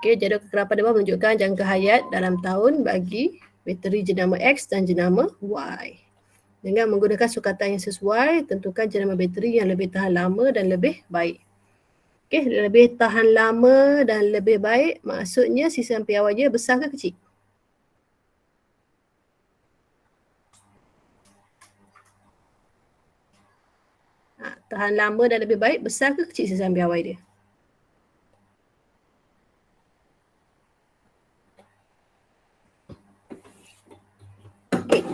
Okey, jadual kekerapan bawah menunjukkan jangka hayat dalam tahun bagi bateri jenama X dan jenama Y. Dengan menggunakan sukatan yang sesuai, tentukan jenama bateri yang lebih tahan lama dan lebih baik. Okey, lebih tahan lama dan lebih baik maksudnya sisihan piawainya besar ke kecil? Tahan lama dan lebih baik besar ke kecil sisihan piawai dia? Okay.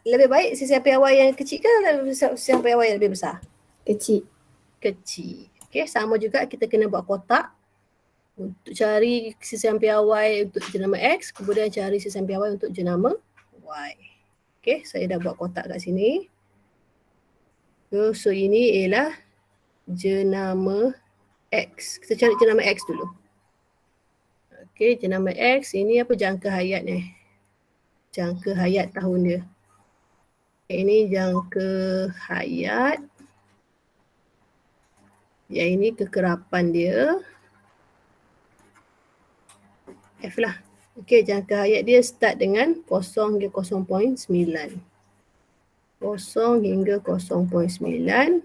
Lebih baik sisihan piawai yang kecil ke sisihan piawai yang lebih besar? Kecil. Kecil. Okay, sama juga kita kena buat kotak untuk cari sisihan piawai untuk jenama X, kemudian cari sisihan piawai untuk jenama Y. Okay, saya dah buat kotak kat sini. So ini ialah jenama X. Kita cari jenama X dulu. Okay, jenama X ini apa jangka hayat ni? jangka hayat tahun dia. Ini jangka hayat. Yang ini kekerapan dia. F lah. Okey, jangka hayat dia start dengan 0 hingga 0.9. 0 hingga 0.9, 1.0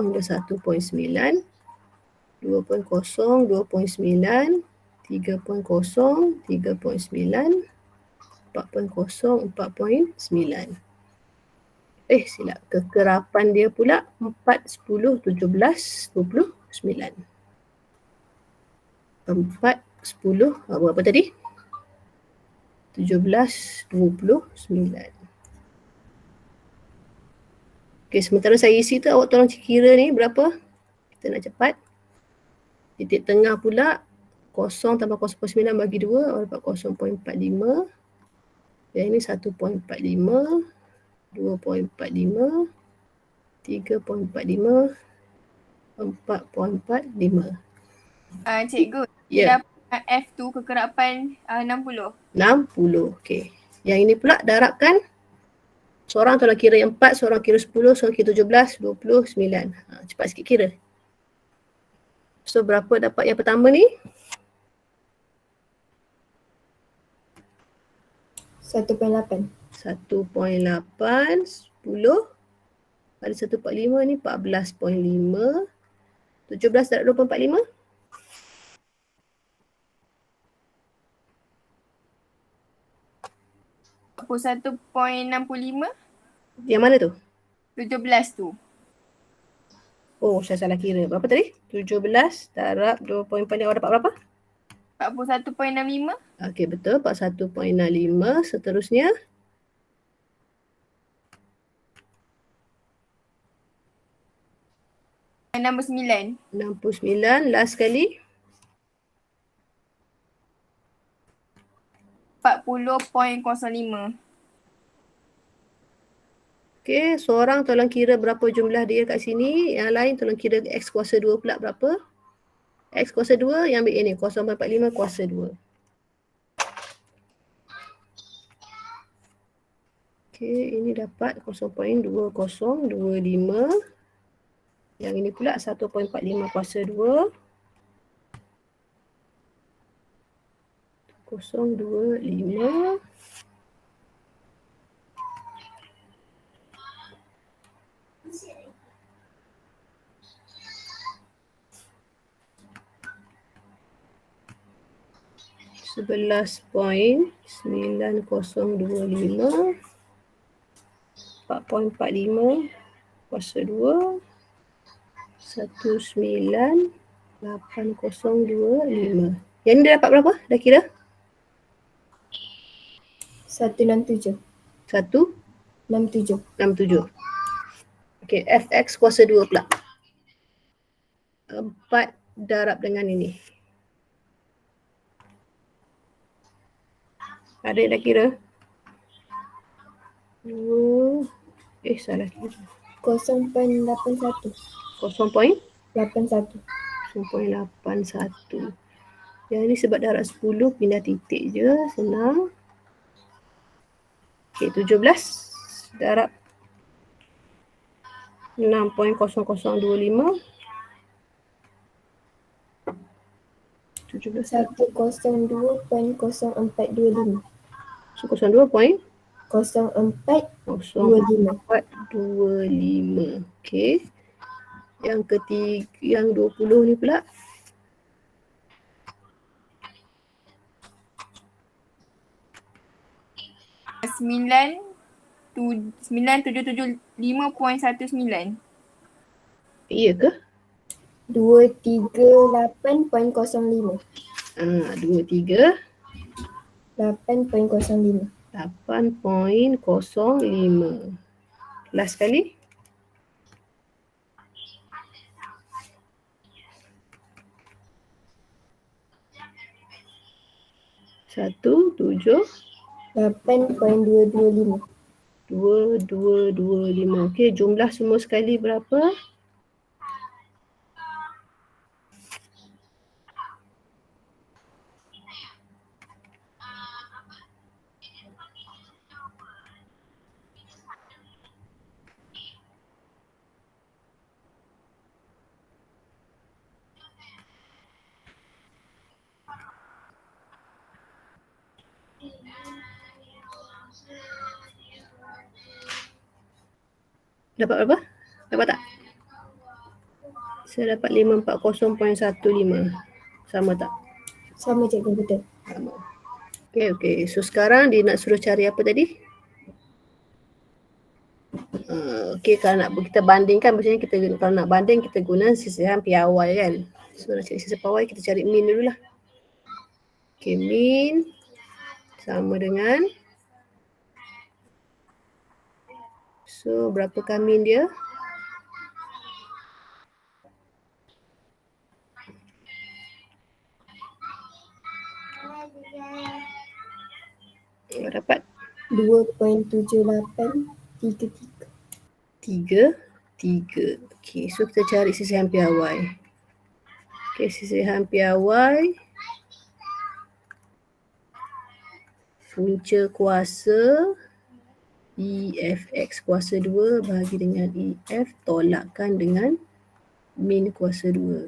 hingga 1.9, 2.0, 2.9, 3.0, 3.9, 4.0, 4.9. Silap. Kekerapan dia pula 4, 10, 17, 29. 4, 10, berapa tadi? 17, 29. Okey, sementara saya isi tu awak tolong kira ni berapa? Kita nak cepat. Titik tengah pula 0 tambah 0.9 bagi 2, awak dapat 0.45. Yang ini 1.45, 2.45, 3.45, 4.45. Cikgu, Ya. dapat F tu kekerapan 60. 60. Okey. Yang ini pula darabkan seorang tolong kira yang 4, seorang kira 10, seorang kira 17, 29. Cepat sikit kira. So berapa dapat yang pertama ni? 1.8. 1.8, 10. Ada 1.45 ni 14.5. 17 darab 2.45? Apa 1.65? Yang mana tu? 17 tu. Oh, saya salah kira. Berapa tadi? 17 darab 2.45 awak dapat berapa? 41.65. Okey, betul. 41.65. Seterusnya? 69. 69. Last sekali. 40.05. Okey, seorang tolong kira berapa jumlah dia kat sini. Yang lain tolong kira X kuasa 2 pula berapa. X kuasa 2 yang ambil ini. 0.45 kuasa 2. Okey, ini dapat 0.2025. Yang ini pula 1.45 kuasa 2. 0.25. Sebelas point 9025, 4.45 kuasa 2, 198025. Yang ni dia dapat berapa? Dah kira? 167. 167. 67. Okey, fx kuasa 2 pula. 4 darab dengan ini. Ada yang dah kira? Salah kira. 0.81. 0.81. 81. Yang ni sebab darab 10 pindah titik je, senang. Okey, 17 darab 6.0025. 17 102.0425. 02.0425. 0425. Okey. Yang ketiga, yang 20 ni pula. Sembilan 9775.19. Iya ke? 238.05. 23 8.05. 8.05. Last kali. 17 8.225. 2225. Okey, jumlah semua sekali berapa? Dapat berapa? Dapat tak? Saya dapat 540.15. Sama tak? Sama cikgu, betul. Sama. Okey. So sekarang dia nak suruh cari apa tadi? Okey, kalau nak kita bandingkan, biasanya kita kalau nak banding kita guna sisihan piawai kan. So nak cari sisihan piawai, kita cari min dululah. Okey, min sama dengan, so berapakah min dia? Dapat 2.7833. 3. Okey, so kita cari sisihan piawai. Okey, sisihan piawai punca kuasa EFX kuasa 2 bahagi dengan EF tolakkan dengan min kuasa 2.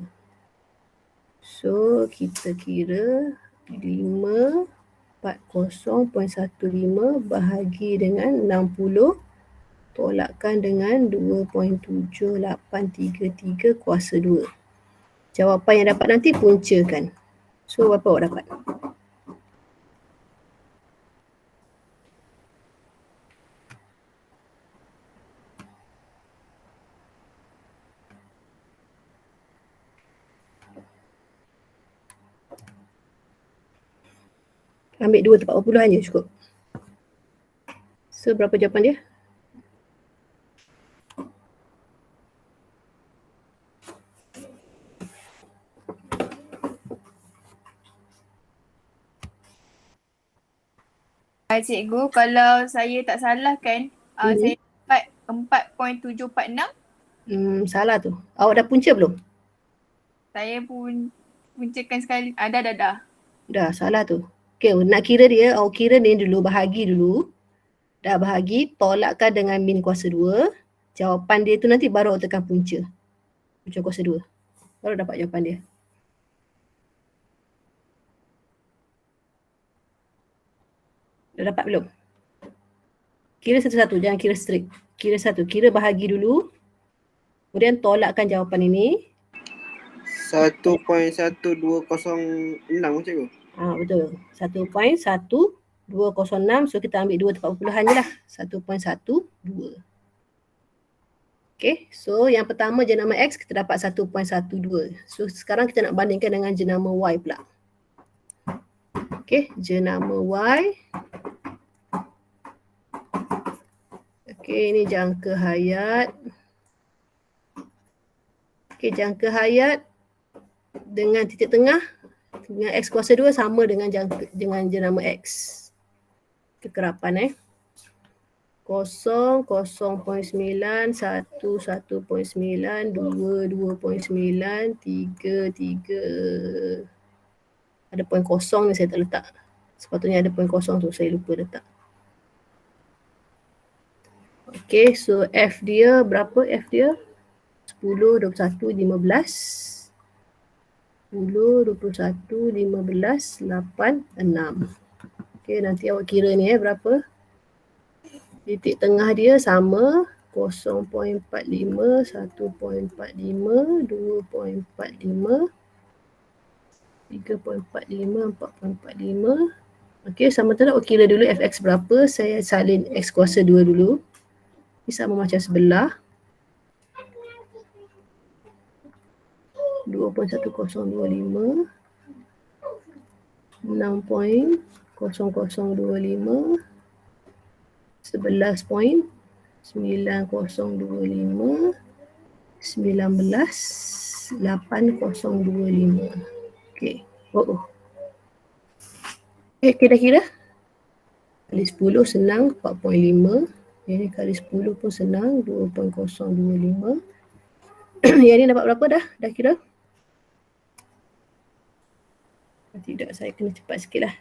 So kita kira 540.15 bahagi dengan 60 tolakkan dengan 2.7833 kuasa 2. Jawapan yang dapat nanti puncakan. So berapa awak dapat? Ambil 2 tempat 40 hanya cukup. So berapa jawapan dia? Cikgu, kalau saya tak salah kan, saya dapat 4.746. Salah tu. Awak dah punca belum? Saya pun puncakan sekali. Dah. Dah, salah tu. Okay, nak kira dia, awak kira ni dulu, bahagi dulu. Dah bahagi, tolakkan dengan min kuasa 2. Jawapan dia tu nanti baru awak tekan punca. Punca kuasa 2. Baru dapat jawapan dia. Dah dapat belum? Kira satu-satu, jangan kira straight. Kira satu, kira bahagi dulu. Kemudian tolakkan jawapan ini. 1.1206 cikgu. Betul. 1.1206. So kita ambil 2 tempat perpuluhan je lah. 1.12. Okay. So yang pertama jenama X kita dapat 1.12. So sekarang kita nak bandingkan dengan jenama Y pula. Okay. Jenama Y. Okay. Ini jangka hayat. Okay. Jangka hayat dengan titik tengah dengan X kuasa 2 sama dengan jenama X. Kekerapan 0, 0.9, 1, 1.9, 2, 2.9, 3, 3. Ada poin kosong ni saya tak letak. Sepatutnya ada poin kosong tu, saya lupa letak. Okay, so F dia berapa F dia? 10, 21, 15. 10, 21, 15, 8, 6. Okay, nanti awak kira ni berapa? Titik tengah dia sama 0.45, 1.45, 2.45, 3.45, 4.45. Okay, sama tak awak kira dulu fx berapa. Saya salin x kuasa 2 dulu. Ini sama macam sebelah. 2.1025, 6.0025, 11.9025, 19.8025. Okey. Okay, dah kira? Kali 10 senang 4.5. Yang ni kali 10 pun senang 2.025. Yang ni dapat berapa dah? Dah kira? Tidak, saya kena cepat sikit lah.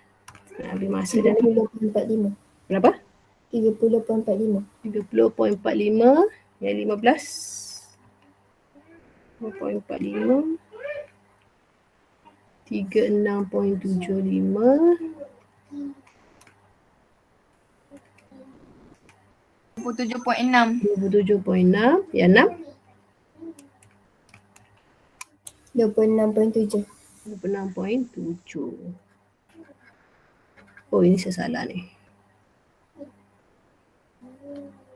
Nak ambil masa dah ni. 30.45. Berapa? 30.45. 30.45. Yang 15. 2.45. 36.75. 27.6. 27.6. Yang 6? 26.7. 26.7. Oh, ini saya salah ni.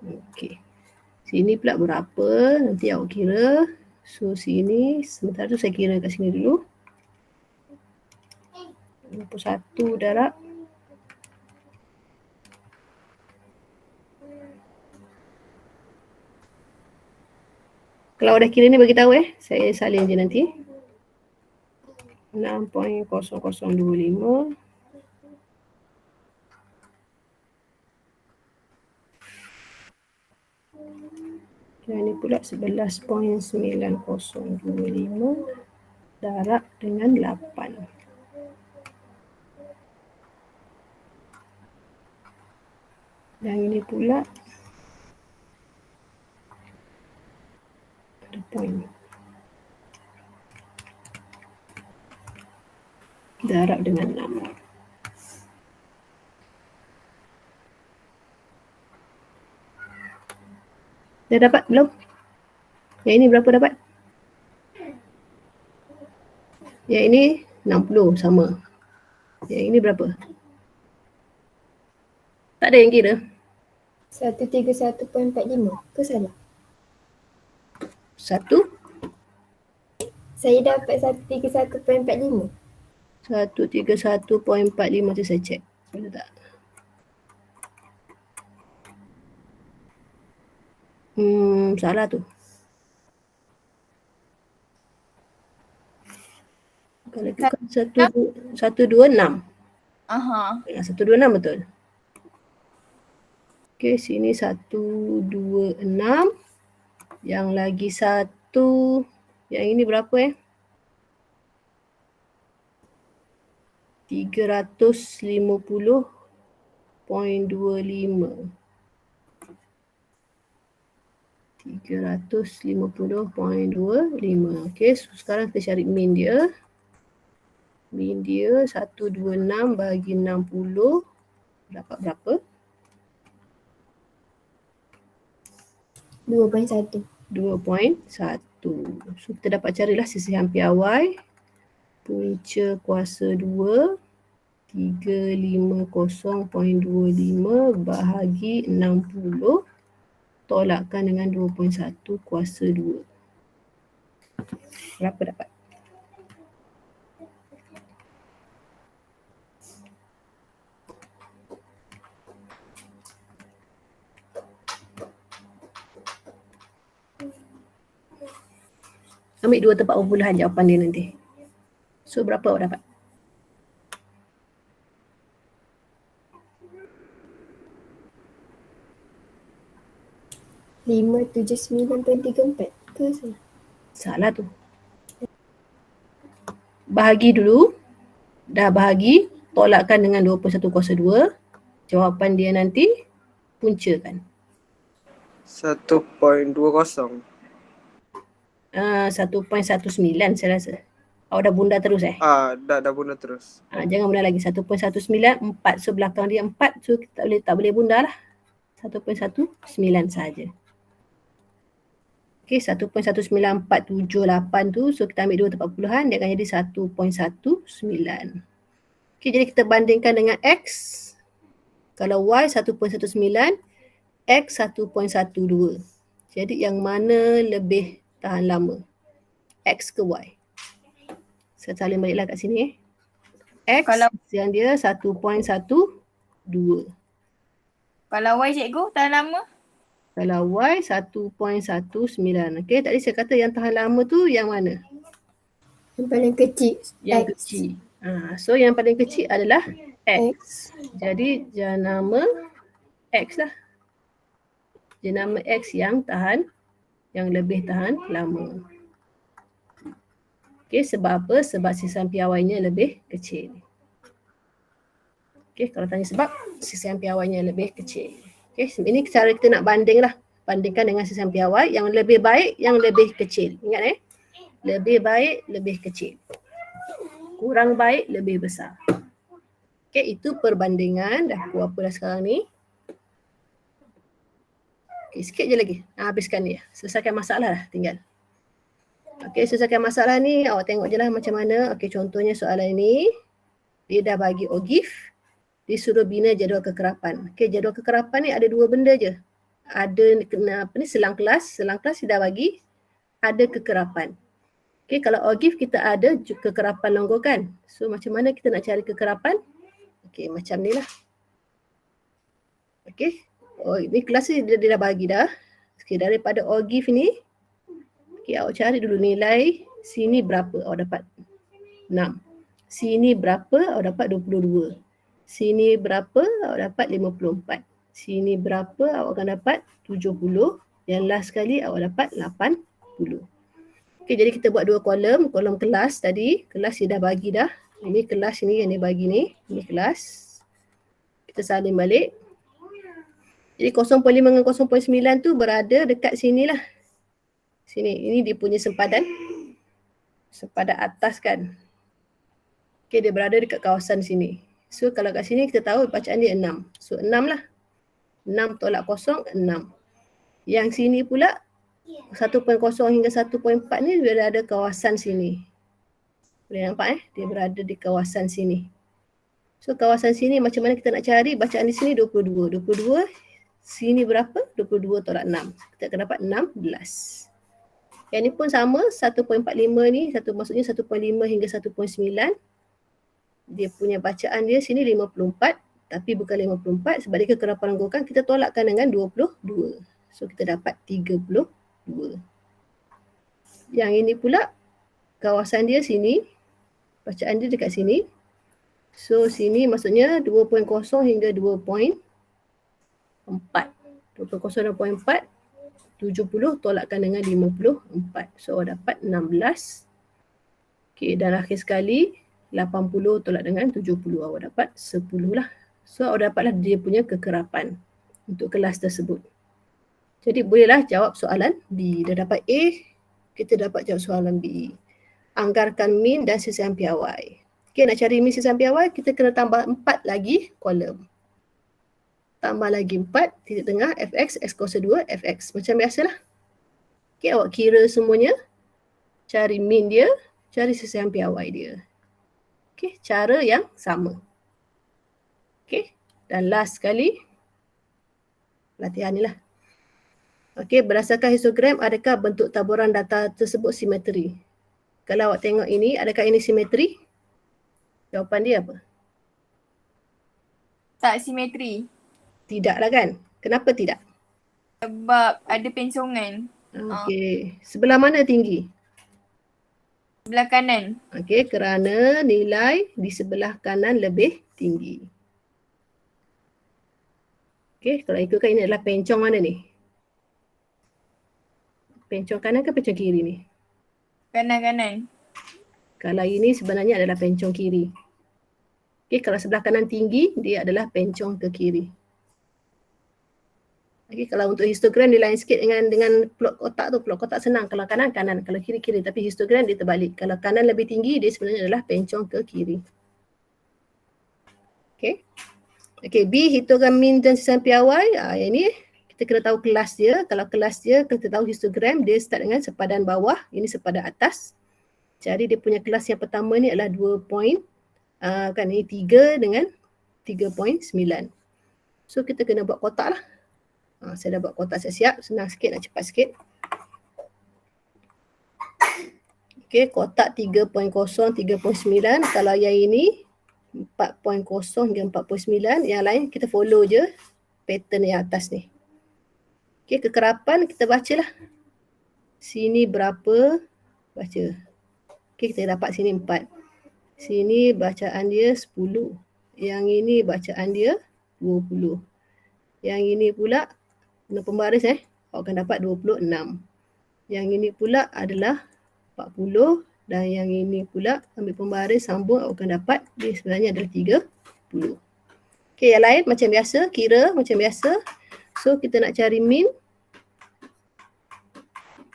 Okey. Sini pula berapa? Nanti awak kira. So sini, sementara tu saya kira kat sini dulu. 21 darab. Kalau dah kira ni bagi tahu saya salin je nanti. 6.0025. Yang ni pula 11.9025 darab dengan 8. Yang ini pula ada point. Darab dengan 6. Dah dapat belum? Yang ini berapa dapat? Yang ini 60 sama. Yang ini berapa? Tak ada yang kira? 131.45. Ke salah? 1, Saya dapat 131.45. 131.45 tu saya cek. Boleh tak? Salah tu. Kalau tu kan 126. Aha. 126 betul. Okey, sini 126. Yang lagi 1. Yang ini berapa 350.25. 350.25. Okey, so sekarang kita cari mean dia. Mean dia 126 bagi 60 dapat berapa? 2.1. 2.1. So kita dapat carilah sisihan piawai. Punca kuasa 2 350.25 bahagi 60 tolakkan dengan 2.1 kuasa 2. Berapa dapat? Ambil 2 tempat perpuluhan jawapan dia nanti. So berapa awak dapat? Lima 79.34. Ke salah? Salah tu. Bahagi dulu. Dah bahagi, tolakkan dengan 2.1 kuasa 2. Jawapan dia nanti puncakan. 1.20. 1.19 saya rasa. Awak dah bunda terus Dah bunda terus. Jangan bunda lagi. 1.19 4. So belakang dia 4. So kita tak boleh bunda lah. 1.19 saja. Okey, 1.19478 tu. So kita ambil 2 tempat perpuluhan. Dia akan jadi 1.19. Okey, jadi kita bandingkan dengan X. Kalau Y 1.19, X 1.12. Jadi yang mana lebih tahan lama? X ke Y? Saya salin baliklah kat sini. X yang dia 1.12. Kalau Y cikgu tahan lama? Kalau Y 1.19. Okey, tadi saya kata yang tahan lama tu yang mana? Yang paling kecil. Yang X. kecil. So yang paling kecil adalah X. Jadi jenama X lah. Jenama X yang lebih tahan lama. Okey, sebab apa? Sebab sisihan piawainya lebih kecil. Okey, kalau tanya sebab, sisihan piawainya lebih kecil. Okey, ini cara kita nak banding lah. Bandingkan dengan sisihan piawai yang lebih baik, yang lebih kecil. Ingat lebih baik, lebih kecil. Kurang baik, lebih besar. Okey, itu perbandingan. Dah berapa dah sekarang ni? Okay, sikit je lagi. Habiskan dia. Selesaikan masalah dah tinggal. Okay, selesaikan masalah ni awak tengok je lah macam mana. Okay, contohnya soalan ni. Dia dah bagi OGIF. Disuruh bina jadual kekerapan. Okay, jadual kekerapan ni ada dua benda je. Ada selang kelas. Selang kelas dia dah bagi. Ada kekerapan. Okay, kalau OGIF kita ada kekerapan longgokan. So macam mana kita nak cari kekerapan? Okay, macam ni lah. Okay. Oh, ni kelas ni dia dah bagi dah. Okay, daripada OGIF ni. Okay, awak cari dulu nilai. Sini berapa? Awak dapat 6. Sini berapa? Awak dapat 22. Sini berapa? Awak dapat 54. Sini berapa? Awak akan dapat 70. Yang last sekali awak dapat 80. Okay, jadi kita buat dua kolom. Kolom kelas tadi. Kelas dia dah bagi dah. Ini kelas ni yang dia bagi ni. Ini kelas. Kita salin balik. Jadi 0.5 dengan 0.9 tu berada dekat sini lah. Sini. Ini dia punya sempadan. Sempadan atas kan. Okay, dia berada dekat kawasan sini. So kalau kat sini kita tahu bacaan dia 6. So 6 lah. 6 tolak 0, 6. Yang sini pula 1.0 hingga 1.4 ni dia ada kawasan sini. Boleh nampak Dia berada di kawasan sini. So kawasan sini macam mana kita nak cari? Bacaan di sini 22. 22 sini berapa? 22 tolak 6. Kita akan dapat 16. Yang ni pun sama, 1.45 ni, maksudnya 1.5 hingga 1.9. Dia punya bacaan dia sini 54, tapi bukan 54 sebab dia kekerapan longgokan, kita tolakkan dengan 22. So kita dapat 32. Yang ini pula, kawasan dia sini, bacaan dia dekat sini. So sini maksudnya 2.0 hingga 2.4. 2.0 dan 0.4, 70 tolakkan dengan 54. So dapat 16. Okay, dan akhir sekali 80 tolak dengan 70. Awak dapat 10 lah. So awak dapatlah dia punya kekerapan untuk kelas tersebut. Jadi bolehlah jawab soalan B. Dah dapat A, kita dapat jawab soalan B. Anggarkan min dan sisihan piawai. Okay, nak cari min sisihan piawai, kita kena tambah 4 lagi kolom. Tambah lagi 4, titik tengah, fx, x kuasa 2, fx. Macam biasalah. Okay, awak kira semuanya. Cari min dia, cari sisihan piawai dia. Okay, cara yang sama. Okay, dan last sekali, latihan ni lah. Okay, berdasarkan histogram, adakah bentuk taburan data tersebut simetri? Kalau awak tengok ini, adakah ini simetri? Jawapan dia apa? Tak simetri. Tidak lah kan? Kenapa tidak? Sebab ada pencongan. Okey. Sebelah mana tinggi? Sebelah kanan. Okey, kerana nilai di sebelah kanan lebih tinggi. Okey, kalau ikutkan ini adalah pencong mana ni? Pencong kanan ke pencong kiri ni? Kanan-kanan. Kalau ini sebenarnya adalah pencong kiri. Okey, kalau sebelah kanan tinggi, dia adalah pencong ke kiri. Okay, kalau untuk histogram dia lain sikit dengan plot kotak tu. Plot kotak senang. Kalau kanan, kanan. Kalau kiri, kiri. Tapi histogram dia terbalik. Kalau kanan lebih tinggi, dia sebenarnya adalah pencong ke kiri. Okay. Okay, B, hitungan min dan sisihan piawai. Yang ni kita kena tahu kelas dia. Kalau kelas dia, kita tahu histogram, dia start dengan sepadan bawah. Ini sepadan atas. Jadi dia punya kelas yang pertama ni adalah 2 point. Kan ini 3 dengan 3.9. So kita kena buat kotak lah. Saya dah buat kotak siap-siap. Senang sikit, nak cepat sikit. Okey, kotak 3.0, 3.9. Kalau yang ini 4.0 hingga 4.9. Yang lain kita follow je pattern yang atas ni. Okey, kekerapan kita bacalah. Sini berapa? Baca. Okey, kita dapat sini 4. Sini bacaan dia 10. Yang ini bacaan dia 20. Yang ini pula guna pembaris awak akan dapat 26. Yang ini pula adalah 40 dan yang ini pula ambil pembaris sambung awak akan dapat dia sebenarnya adalah 30. Okey, yang lain macam biasa, kira macam biasa. So kita nak cari min.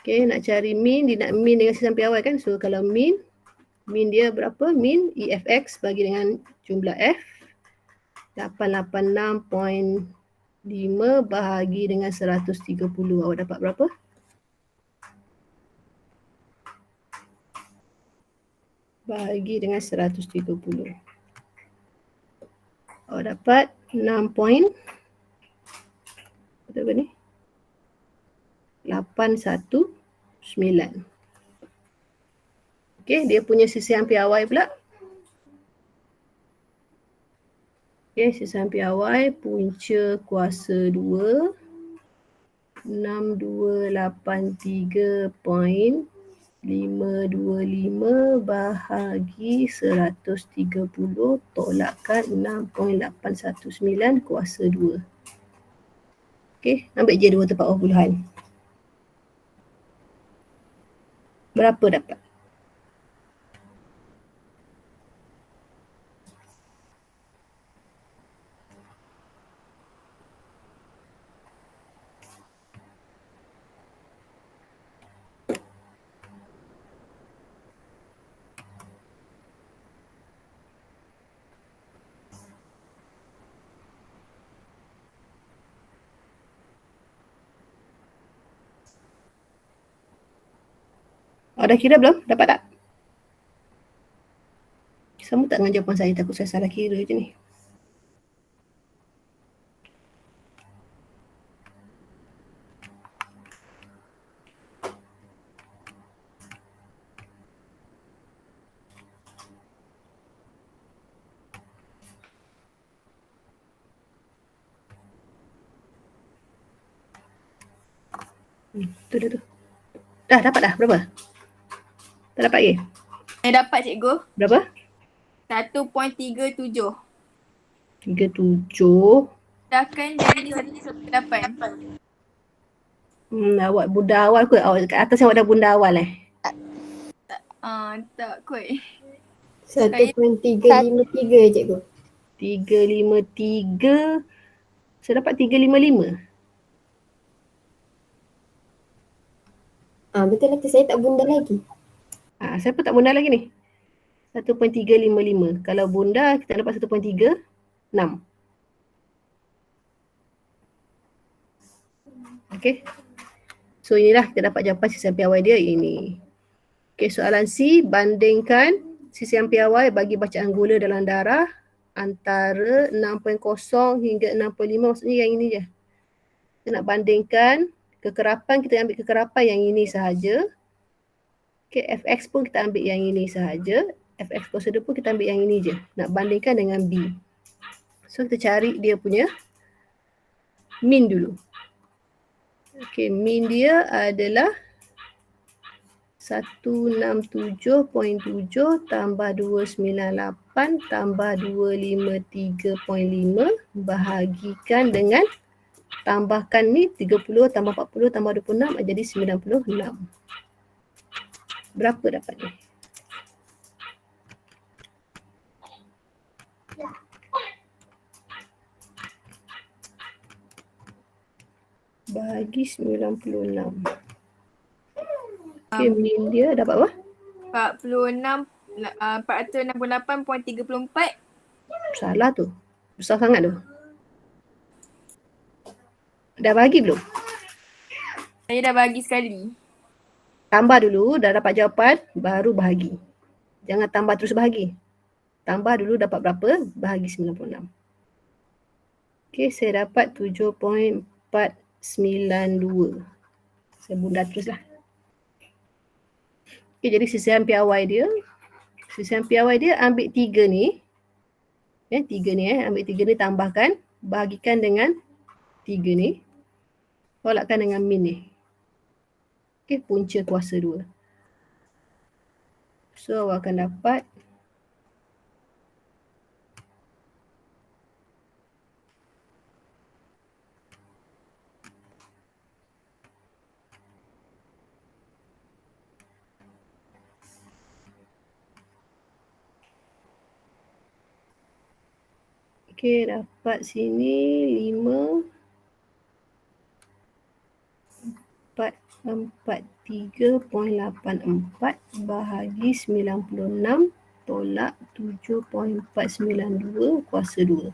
Okey, nak cari min, dia nak min dengan sisihan piawai kan. So kalau min dia berapa? Min EFX bagi dengan jumlah F 886.5 5 bahagi dengan 130. Awak dapat berapa? Bahagi dengan 130. Awak dapat 6 point. Betul apa ni? 819. Okey, dia punya sisihan piawai pula. Okey, sisihan piawai punca kuasa 2 6283.525 bahagi 130 tolakkan 6.819 kuasa 2. Okey, ambil je 2 tempat bawah puluhan. Berapa dapat? Dah kira belum? Dapat tak? Sama tak dengan jawapan saya? Takut saya salah kira je ni. Tu dah tu. Dah dapat dah? Berapa? Tak dapat lagi? Saya dapat cikgu. Berapa? 1.37. 37. Sedangkan jadi 1.8. Awak bunda awal kot. Awak kat atas awak dah bunda awal Tak kot. 1.353 cikgu. 353. Saya dapat 355. Betul lah tu, saya tak bunda lagi. Saya pun tak bunda lagi ni. 1.355. Kalau bunda kita dapat 1.36. Okey. So inilah kita dapat jawapan sisihan piawai dia ini. Okey, soalan C, bandingkan sisihan piawai bagi bacaan gula dalam darah antara 6.0 hingga 6.5, maksudnya yang ini je. Kita nak bandingkan kekerapan, kita ambil kekerapan yang ini sahaja. Okay, Fx pun kita ambil yang ini sahaja. Fx prosedur pun kita ambil yang ini je. Nak bandingkan dengan B. So kita cari dia punya mean dulu. Okay, mean dia adalah 167.7 tambah 298 tambah 253.5 bahagikan dengan tambahkan ni 30 tambah 40 tambah 26 jadi 96. Berapa dapat ni? Bahagi 96. Okay, mean dia dapat apa? 468.34. Salah tu. Besar sangat tu. Dah bagi belum? Saya dah bagi sekali. Tambah dulu, dah dapat jawapan, baru bahagi. Jangan tambah terus bahagi. Tambah dulu dapat berapa, bahagi 96. Okay, saya dapat 7.492. Saya bunda terus lah. Okay, jadi sisihan piawai dia. Sisihan piawai dia ambil 3 ni. 3 ni ambil 3 ni tambahkan. Bahagikan dengan 3 ni. Tolakkan dengan min ni. Okay, punca kuasa 2. So awak akan dapat dapat sini 5 443.84 bahagi 96 tolak 7.492 kuasa 2.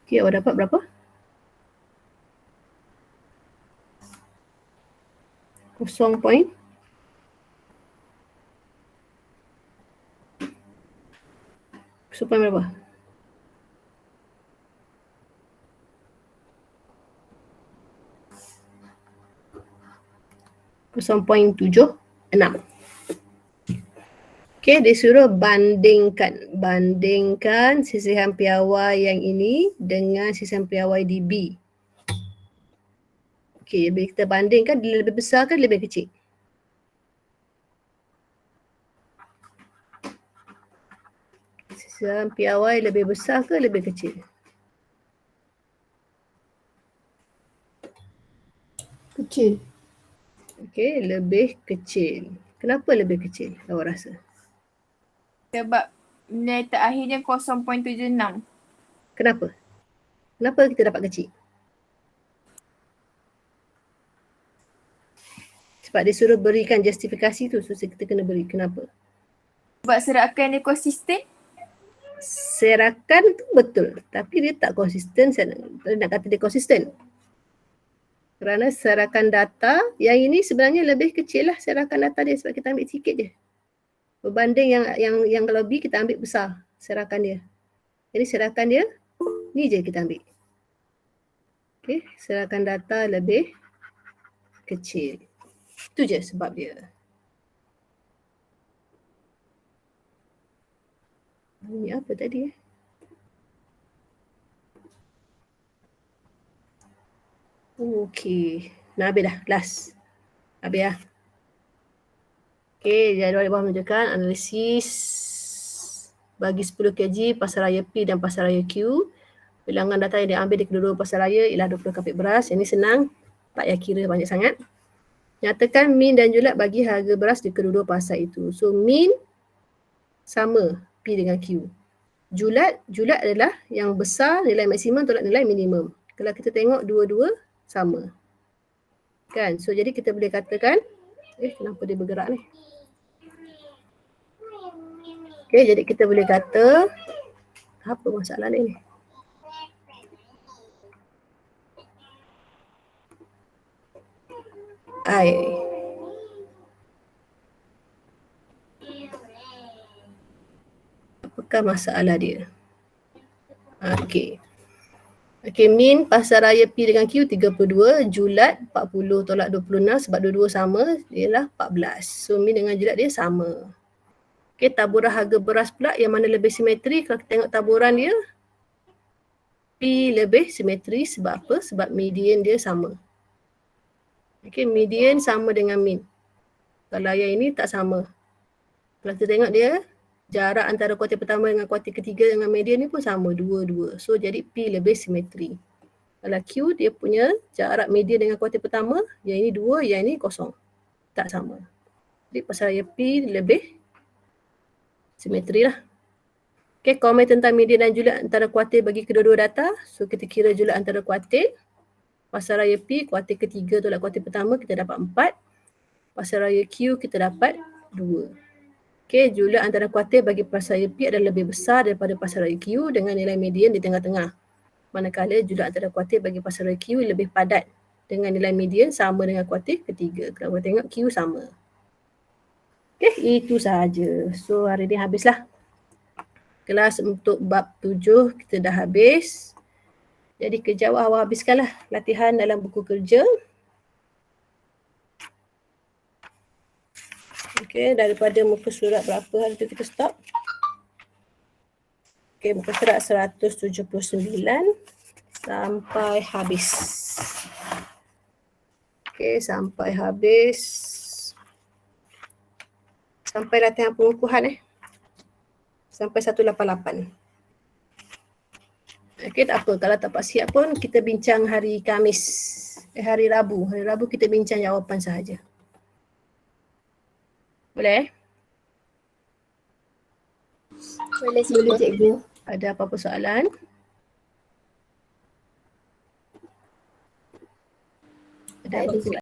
Okey, awak dapat berapa? 0.0 berapa? .76. Okey, dia suruh bandingkan sisihan piawai yang ini dengan sisihan piawai di B. Okey, bila kita bandingkan, dia lebih besar ke lebih kecil? Sisihan piawai lebih besar ke lebih kecil? Kecil. Okey, lebih kecil. Kenapa lebih kecil awak rasa? Sebab nilai terakhirnya 0.76. Kenapa? Kenapa kita dapat kecil? Sebab dia suruh berikan justifikasi tu, so kita kena beri. Kenapa? Sebab serakan dia konsisten. Serakan tu betul, tapi dia tak konsisten. Saya nak kata dia konsisten. Kerana serakan data yang ini sebenarnya lebih kecil lah serakan data dia sebab kita ambil sikit je. Berbanding yang kalau B kita ambil besar serakan dia. Jadi serakan dia ni je kita ambil. Okey, serakan data lebih kecil. Itu je sebab dia. Ini apa tadi Okey. Nah, habis dah. Last. Habis lah. Okey, jadual di bawah menunjukkan analisis bagi 10 kg pasaraya P dan pasaraya Q. Bilangan data yang diambil di kedua-dua pasaraya ialah 20 kapit beras. Ini senang. Tak payah kira banyak sangat. Nyatakan min dan julat bagi harga beras di kedua-dua pasar itu. So, min sama P dengan Q. Julat adalah yang besar nilai maksimum tolak nilai minimum. Kalau kita tengok dua-dua sama. Kan? So jadi kita boleh katakan, kenapa dia bergerak ni? Okay, jadi kita boleh kata, apa masalah ni? Apakah masalah dia? Okey. Okey, min pasaraya P dengan Q 32, julat 40 tolak 26 sebab dua-dua sama ialah 14. So min dengan julat dia sama. Okey, taburan harga beras pula yang mana lebih simetri. Kalau kita tengok taburan dia, P lebih simetri sebab apa? Sebab median dia sama. Okey, median sama dengan min. Kalau yang ini tak sama. Kalau kita tengok dia, jarak antara kuartil pertama dengan kuartil ketiga dengan median ni pun sama, 2-2. So jadi P lebih simetri. Kalau Q dia punya jarak median dengan kuartil pertama, yang ini 2, yang ini kosong. Tak sama. Jadi pasaraya P lebih simetri lah. Okay, komen tentang median dan julat antara kuartil bagi kedua-dua data. So kita kira julat antara kuartil. Pasaraya P kuartil ketiga tolak kuartil pertama kita dapat 4. Pasaraya Q kita dapat 2. Okay, julat antara kuartil bagi pasaraya P adalah lebih besar daripada pasaraya Q dengan nilai median di tengah-tengah. Manakala julat antara kuartil bagi pasaraya Q lebih padat dengan nilai median sama dengan kuartil ketiga. Kalau kita tengok Q sama. Okay, itu sahaja. So hari ni habislah. Kelas untuk bab 7 kita dah habis. Jadi kerja awak habiskanlah latihan dalam buku kerja. Okey, daripada muka surat berapa hari tu kita stop? Okey, muka surat 179 sampai habis. Okey, sampai habis. Sampai latihan pengukuhan Sampai 188. Okey, tak apa. Kalau tak dapat siap pun kita bincang hari Khamis. Hari Rabu. Hari Rabu kita bincang jawapan sahaja. Boleh? Boleh cikgu. Ada apa-apa soalan? Ada apa-apa